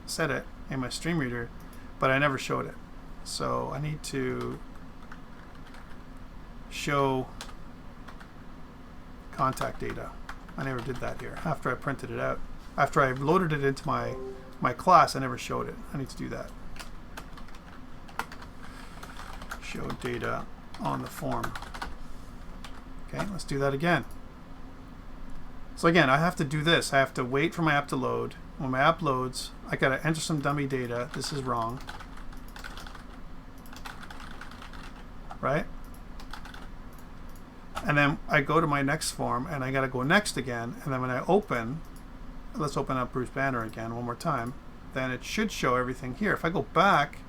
set it in my stream reader, but I never showed it. So I need to show contact data. I never did that here. After I printed it out, after I loaded it into my class, I never showed it. I need to do that. Show data on the form. Okay, let's do that again. So again, I have to do this. I have to wait for my app to load. When my app loads, I gotta enter some dummy data. This is wrong, right? And then I go to my next form, and I gotta go next again. And then when I open, let's open up Bruce Banner again one more time. Then it should show everything here. If I go back,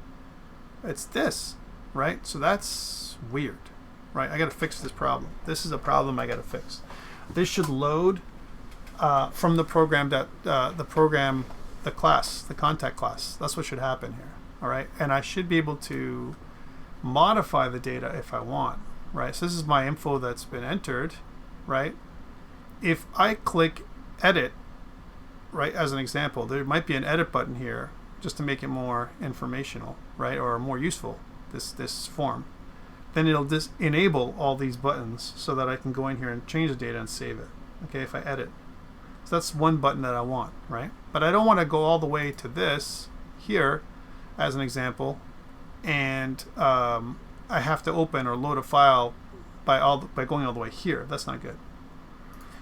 it's this, right? So that's weird, right? I gotta fix this problem. This is a problem I gotta fix. This should load from the program that the class, the contact class. That's what should happen here, all right? And I should be able to modify the data if I want, right? So this is my info that's been entered, right? If I click edit, right, as an example, there might be an edit button here just to make it more informational, right, or more useful, this form. Then it'll just enable all these buttons so that I can go in here and change the data and save it. Okay, if I edit. So that's one button that I want, right? But I don't want to go all the way to this here as an example, and I have to open or load a file by going all the way here. That's not good.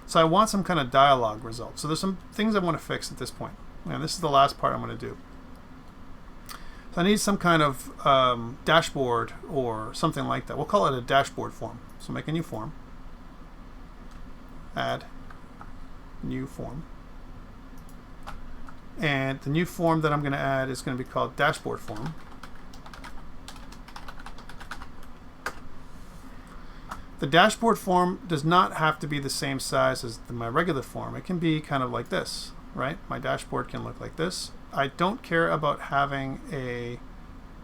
So I want some kind of dialog result. So there's some things I want to fix at this point. And this is the last part I'm going to do. So I need some kind of dashboard or something like that. We'll call it a dashboard form. So make a new form. Add new form. And the new form that I'm going to add is going to be called dashboard form. The dashboard form does not have to be the same size as my regular form. It can be kind of like this, right? My dashboard can look like this. I don't care about having a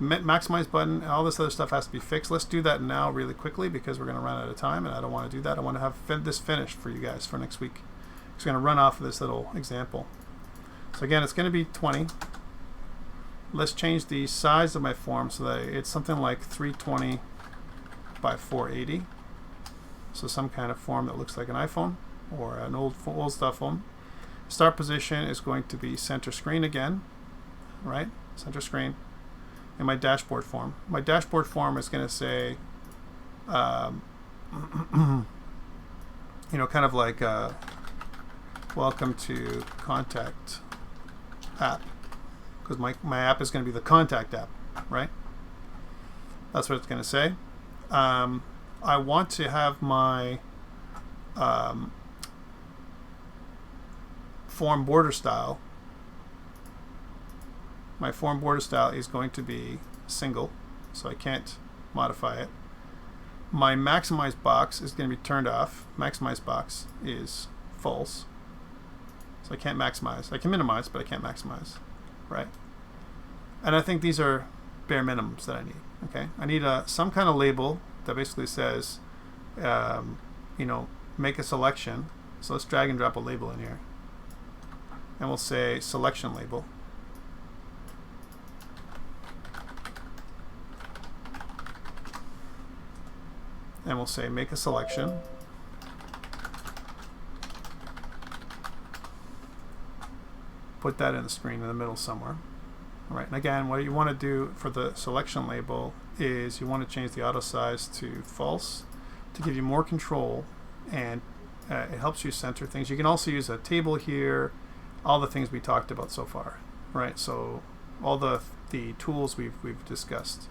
maximize button, and all this other stuff has to be fixed. Let's do that now really quickly because we're going to run out of time, and I don't want to do that. I want to have this finished for you guys for next week. It's going to run off of this little example. So again, it's going to be 20. Let's change the size of my form so that it's something like 320 by 480. So some kind of form that looks like an iPhone or an old stuff phone. Start position is going to be center screen again, right? Center screen. In my dashboard form. My dashboard form is going to say, you know, kind of like welcome to contact app, because my app is going to be the contact app, right? That's what it's going to say. I want to have my form border style. My form border style is going to be single, so I can't modify it. My maximize box is going to be turned off. Maximize box is false, so I can't maximize. I can minimize, but I can't maximize, right? And I think these are bare minimums that I need. Okay, I need some kind of label that basically says, you know, make a selection. So let's drag and drop a label in here. And we'll say selection label. And we'll say make a selection. Put that in the screen in the middle somewhere. All right, and again, what you want to do for the selection label is you want to change the auto size to false to give you more control, and it helps you center things. You can also use a table here, all the things we talked about so far, right? So all the tools we've discussed.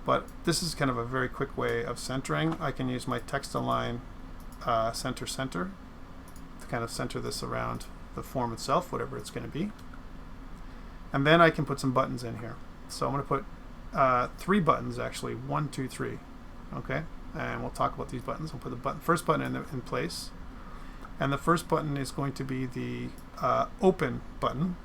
But this is kind of a very quick way of centering. I can use my text align center to kind of center this around the form itself, whatever it's going to be. And then I can put some buttons in here. So I'm going to put 3 buttons actually, 1, 2, 3. Okay, and we'll talk about these buttons. We'll put the first button in place, and the first button is going to be the open button.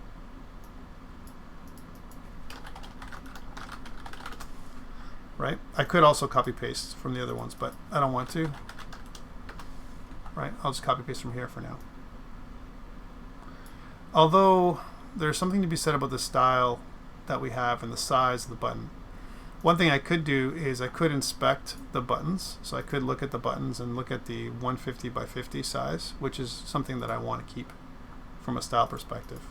Right? I could also copy paste from the other ones, but I don't want to. Right? I'll just copy paste from here for now. Although there's something to be said about the style that we have and the size of the button. One thing I could do is I could inspect the buttons. So I could look at the buttons and look at the 150 by 50 size, which is something that I want to keep from a style perspective.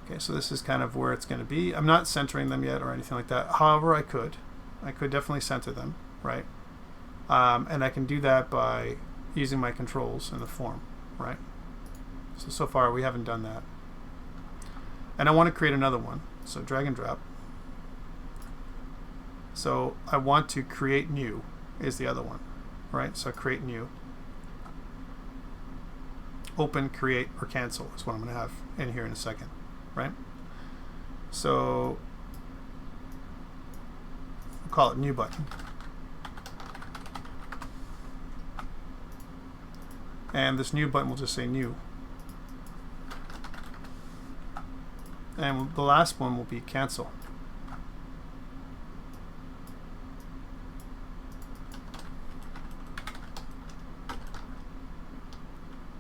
Okay, so this is kind of where it's going to be. I'm not centering them yet or anything like that. However, I could definitely center them, right? And I can do that by using my controls in the form, right? So far we haven't done that. And I want to create another one. So drag and drop. So I want to create new is the other one, right? So create new. Open, create, or cancel is what I'm going to have in here in a second, right? So we'll call it new button. And this new button will just say new. And the last one will be cancel.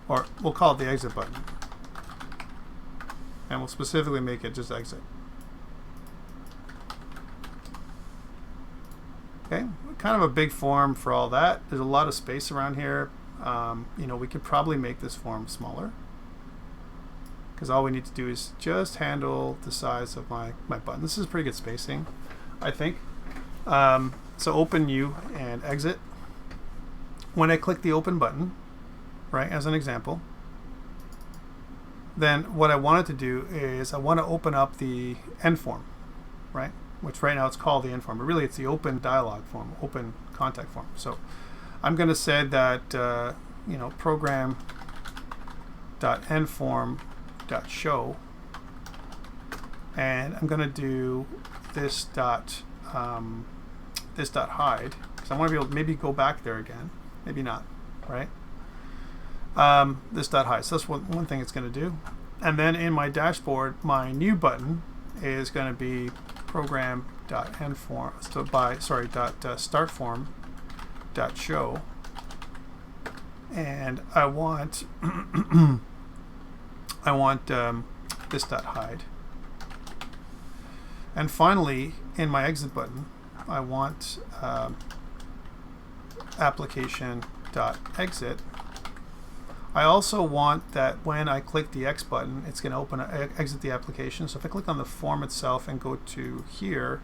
Or we'll call it the exit button. And we'll specifically make it just exit. Okay, kind of a big form for all that. There's a lot of space around here. You know, we could probably make this form smaller, because all we need to do is just handle the size of my button. This is pretty good spacing, I think. So open new and exit. When I click the open button, right, as an example, then what I wanted to do is I want to open up the end form, right, which right now it's called the end form, but really it's the open dialog form, open contact form. So I'm going to say that you know, program.endform.show, and I'm going to do this dot hide, because I want to be able to maybe go back there again, maybe not, right? This dot hide. So that's one thing it's going to do. And then in my dashboard, my new button is going to be program.endform. So startform.show. And I want this dot hide. And finally, in my exit button, I want application.exit. I also want that when I click the X button, it's going to exit the application. So if I click on the form itself and go to here,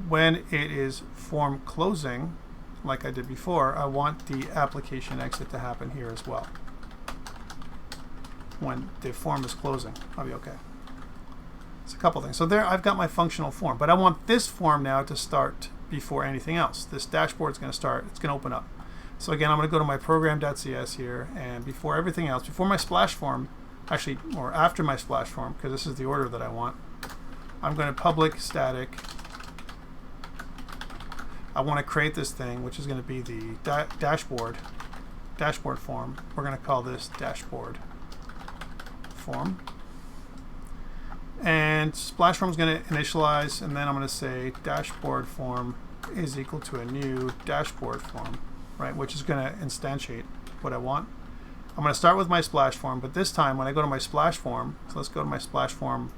when it is form closing, like I did before, I want the application exit to happen here as well. When the form is closing, I'll be okay. It's a couple things. So there, I've got my functional form, but I want this form now to start before anything else. This dashboard is going to start. It's going to open up. So again, I'm going to go to my program.cs here, and before everything else, before my splash form, actually, or after my splash form, because this is the order that I want, I'm going to public static. I want to create this thing, which is going to be the dashboard form. We're going to call this dashboard form. And splash form is going to initialize, and then I'm going to say dashboard form is equal to a new dashboard form, right? Which is going to instantiate what I want. I'm going to start with my splash form, but this time when I go to my splash form, so let's go to my splash form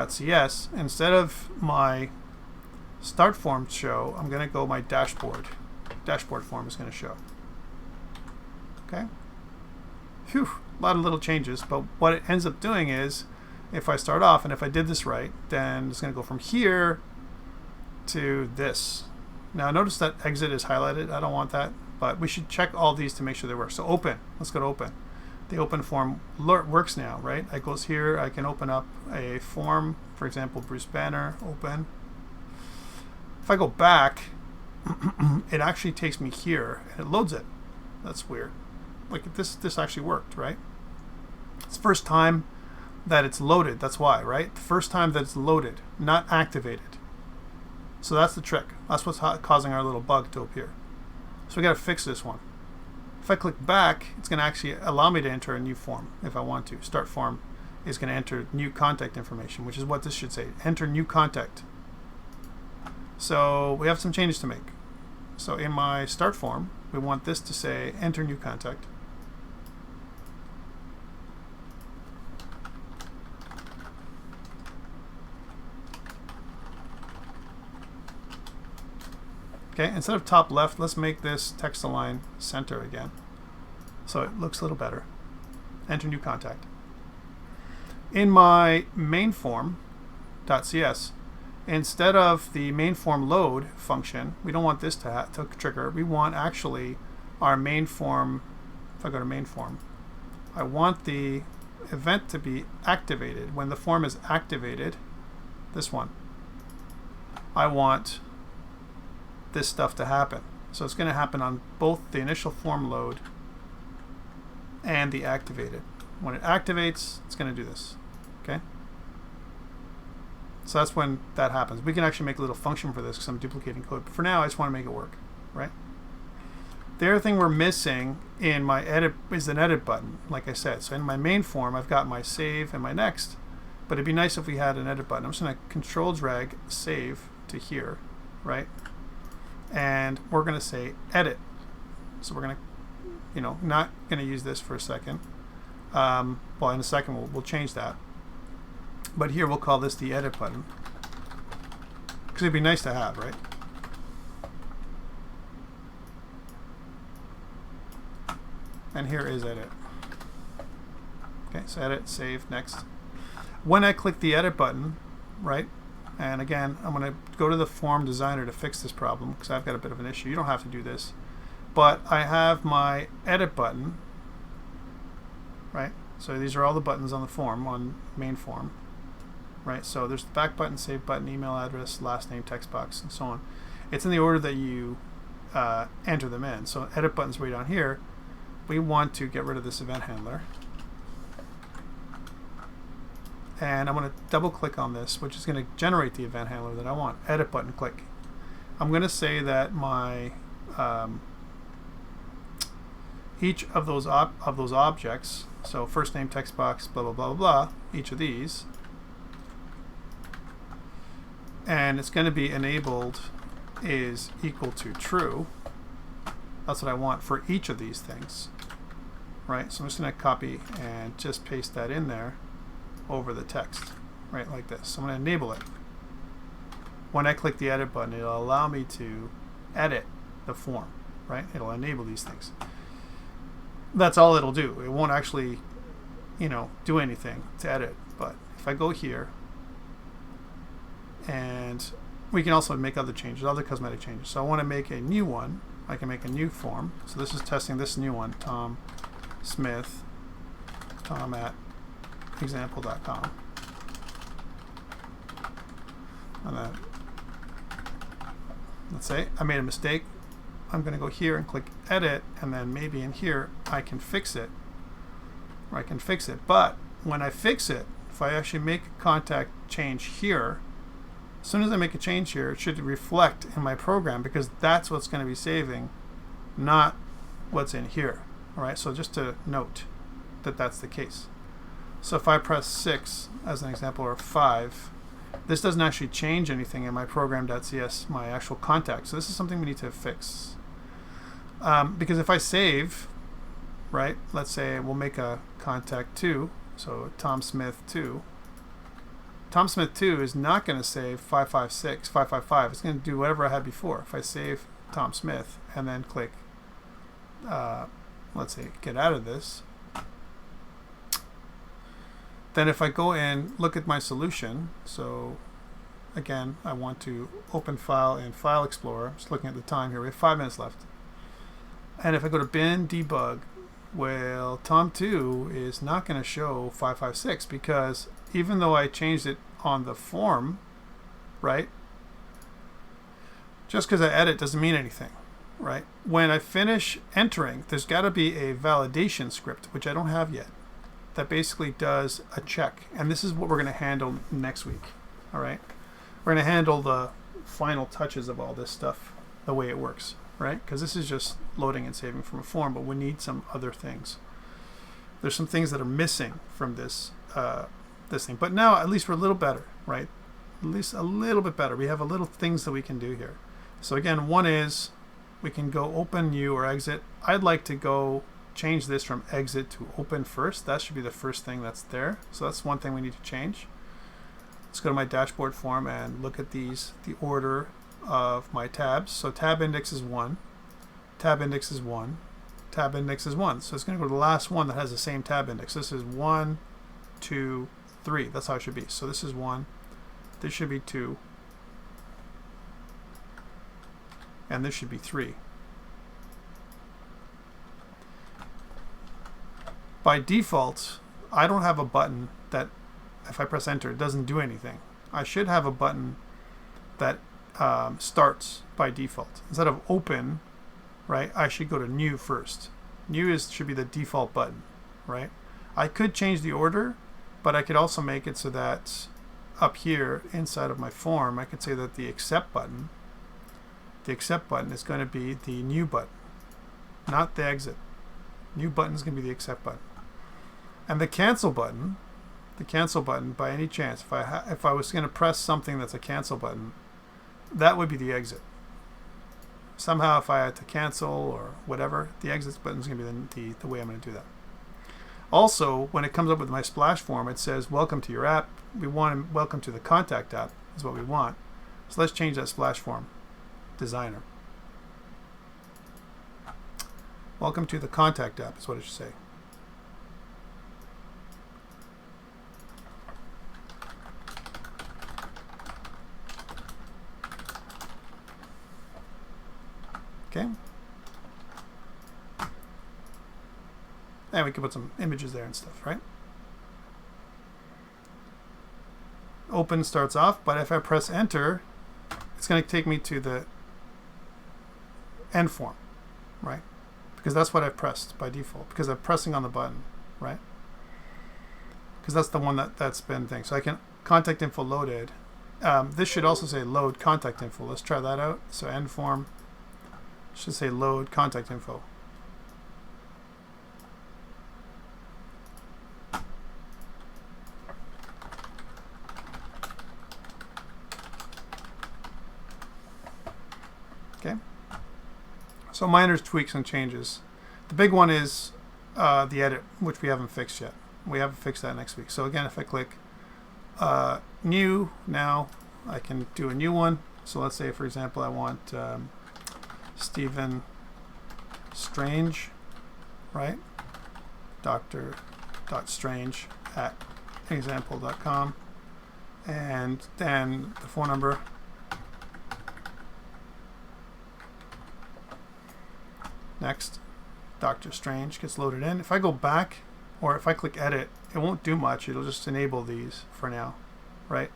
.cs, instead of my start form show, I'm going to go my dashboard form is going to show. Okay. Phew, a lot of little changes, but what it ends up doing is, if I start off and if I did this right, then it's going to go from here to this. Now notice that exit is highlighted. I don't want that, but we should check all these to make sure they work. So open, let's go to open. The open form works now, right? It goes here, I can open up a form, for example, Bruce Banner, open. If I go back, it actually takes me here and it loads it. That's weird. Like this actually worked, right? It's the first time that it's loaded, that's why, right? The first time that it's loaded, not activated. So that's the trick. That's what's causing our little bug to appear. So we got to fix this one. If I click back, it's going to actually allow me to enter a new form if I want to. Start form is going to enter new contact information, which is what this should say. Enter new contact. So we have some changes to make. So in my start form, we want this to say enter new contact. Okay, instead of top left, let's make this text align center again. So it looks a little better. Enter new contact. In my main form .cs, instead of the main form load function, we don't want this to trigger. We want actually our main form. If I go to main form, I want the event to be activated. When the form is activated, this one, I want this stuff to happen. So it's going to happen on both the initial form load and the activated. When it activates, it's going to do this. Okay? So that's when that happens. We can actually make a little function for this because I'm duplicating code. But for now, I just want to make it work, right? The other thing we're missing in my edit is an edit button, like I said. So in my main form, I've got my save and my next, but it'd be nice if we had an edit button. I'm just going to control drag save to here, right? And we're going to say edit. So we're going to, not going to use this for a second. Well, in a second we'll change that. But here we'll call this the edit button because it'd be nice to have, right? And here is edit. Okay, so edit, save, next. When I click the edit button, right? And again, I'm going to go to the form designer to fix this problem because I've got a bit of an issue. You don't have to do this. But I have my edit button, right? So these are all the buttons on the form, on main form, right? So there's the back button, save button, email address, last name, text box, and so on. It's in the order that you enter them in. So edit button's way down here. We want to get rid of this event handler. And I'm going to double click on this, which is going to generate the event handler that I want. Edit button, click. I'm going to say that my each of those objects, so first name, text box, blah blah blah blah, each of these, and it's going to be enabled is equal to true. That's what I want for each of these things, right? So I'm just going to copy and just paste that in there over the text, right, like this. So I'm going to enable it. When I click the edit button, it'll allow me to edit the form, right? It'll enable these things. That's all it'll do. It won't actually, do anything to edit. But if I go here, and we can also make other changes, other cosmetic changes. So I want to make a new one. I can make a new form. So this is testing this new one, Tom Smith, Tom at example.com. And then let's say I made a mistake. I'm going to go here and click edit, and then maybe in here I can fix it. Or I can fix it. But when I fix it, if I actually make a contact change here, as soon as I make a change here, it should reflect in my program because that's what's going to be saving, not what's in here. All right, so just to note that that's the case. So if I press 6 as an example, or 5, this doesn't actually change anything in my program.cs, my actual contact. So this is something we need to fix. Because if I save, right, let's say we'll make a contact 2, so Tom Smith 2. Tom Smith 2 is not going to save 556, 555. It's going to do whatever I had before. If I save Tom Smith and then click, let's say, get out of this, then if I go and look at my solution, so again, I want to open file in File Explorer. I'm just looking at the time here. We have 5 minutes left. And if I go to bin debug, well, Tom2 is not going to show 556 because even though I changed it on the form, right, just because I edit doesn't mean anything, right? When I finish entering, there's got to be a validation script, which I don't have yet, that basically does a check. And this is what we're going to handle next week, all right? We're going to handle the final touches of all this stuff, the way it works, right? Because this is just loading and saving from a form, but we need some other things. There's some things that are missing from this this thing. But now at least we're a little better, right? At least a little bit better. We have a little things that we can do here. So again, one is we can go open new or exit. I'd like to go change this from exit to open first. That should be the first thing that's there. So that's one thing we need to change. Let's go to my dashboard form and look at these, the order of my tabs. So tab index is 1, tab index is 1, tab index is 1. So it's going to go to the last one that has the same tab index. This is 1, 2, 3. That's how it should be. So this is 1, this should be 2, and this should be 3. By default, I don't have a button that if I press enter, it doesn't do anything. I should have a button that starts by default. Instead of open, right, I should go to new first. New should be the default button, right? I could change the order, but I could also make it so that up here inside of my form, I could say that the accept button is going to be the new button, not the exit. New button is going to be the accept button. And the cancel button, by any chance, if I was going to press something that's a cancel button, that would be the exit. Somehow if I had to cancel or whatever, the exit button is going to be the way I'm going to do that. Also, when it comes up with my splash form, it says welcome to your app. We want welcome to the contact app is what we want. So let's change that splash form. Designer. Welcome to the contact app is what it should say. Okay. And we can put some images there and stuff, right? Open starts off, but if I press enter, it's going to take me to the end form, right? Because that's what I've pressed by default, because I'm pressing on the button, right? Because that's the one that's been thing. So I can contact info loaded. This should also say load contact info. Let's try that out. So end form should say load contact info. Okay. So minor tweaks and changes. The big one is the edit, which we haven't fixed yet. We haven't fixed that next week. So again, if I click new now, I can do a new one. So let's say, for example, I want Stephen Strange, right? Dr.strange at example.com, and then the phone number. Next, Dr. Strange gets loaded in. If I go back, or if I click edit, it won't do much. It'll just enable these for now, right?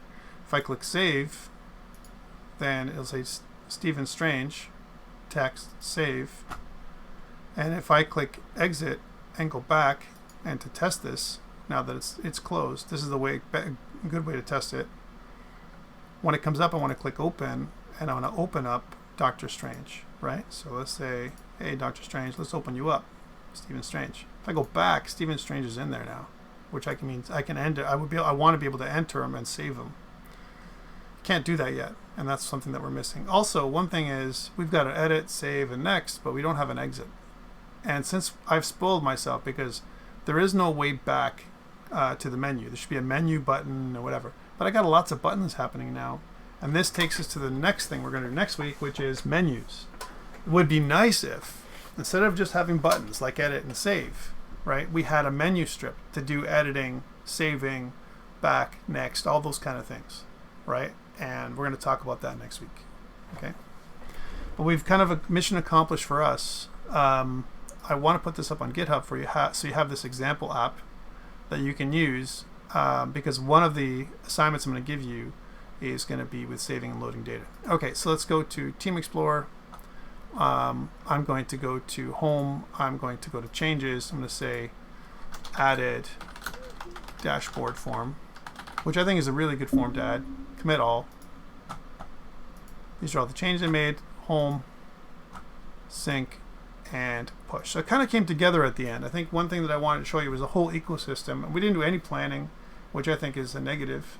If I click save, then it'll say Stephen Strange, text, save. And if I click exit and go back, and to test this, now that it's closed, this is the way, a good way to test it. When it comes up, I want to click open, and I want to open up Dr. Strange, right? So let's say, hey, Dr. Strange, let's open you up, Stephen Strange. If I go back, Stephen Strange is in there now. which I can enter. I want to be able to enter them and save them. Can't do that yet, and that's something that we're missing. Also, one thing is we've got to edit, save, and next, but we don't have an exit. And since I've spoiled myself because there is no way back to the menu. There should be a menu button or whatever. But I got lots of buttons happening now. And this takes us to the next thing we're going to do next week, which is menus. It would be nice if, instead of just having buttons like edit and save, right, we had a menu strip to do editing, saving, back, next, all those kind of things, right? And we're going to talk about that next week, okay? But we've kind of a mission accomplished for us. I want to put this up on GitHub for you, so you have this example app that you can use, because one of the assignments I'm going to give you is going to be with saving and loading data. Okay, so let's go to Team Explorer. I'm going to go to Home. I'm going to go to Changes. I'm going to say Added Dashboard Form, which I think is a really good form to add. Commit all. These are all the changes I made. Home, sync, and push. So it kind of came together at the end. I think one thing that I wanted to show you was a whole ecosystem. We didn't do any planning, which I think is a negative.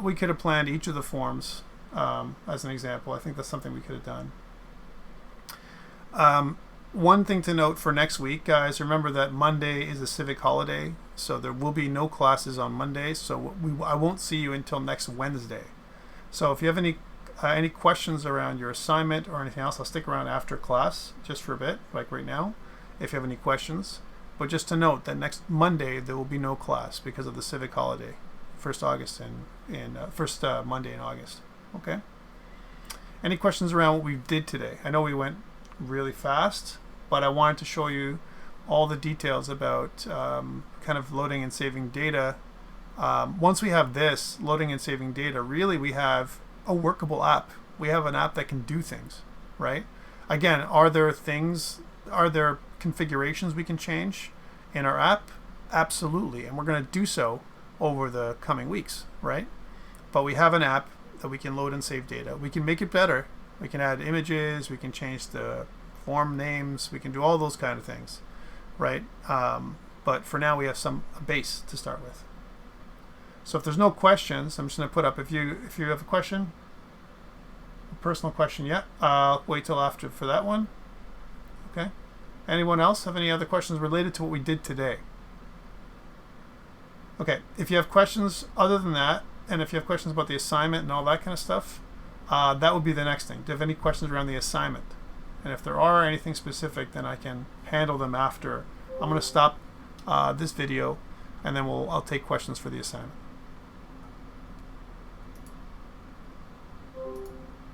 We could have planned each of the forms as an example. I think that's something we could have done. One thing to note for next week, guys, remember that Monday is a civic holiday, so there will be no classes on Monday, so I won't see you until next Wednesday. So if you have any questions around your assignment or anything else, I'll stick around after class just for a bit, like right now, if you have any questions. But just to note that next Monday there will be no class because of the civic holiday, first Monday in August. Okay. Any questions around what we did today? I know we went really fast, but I wanted to show you all the details about kind of loading and saving data. Once we have this loading and saving data, really we have a workable app. We have an app that can do things, right? Again, are there configurations we can change in our app? Absolutely, and we're going to do so over the coming weeks, right? But we have an app that we can load and save data. We can make it better. We can add images, we can change the form names, we can do all those kind of things, right? But for now we have a base to start with. So if there's no questions, I'm just going to put up, if you have a question, a personal question yet, I'll wait till after for that one. Okay. Anyone else have any other questions related to what we did today? Okay. If you have questions other than that, and if you have questions about the assignment and all that kind of stuff, that would be the next thing. Do you have any questions around the assignment? And if there are anything specific, then I can handle them after. I'm going to stop this video, and then I'll take questions for the assignment.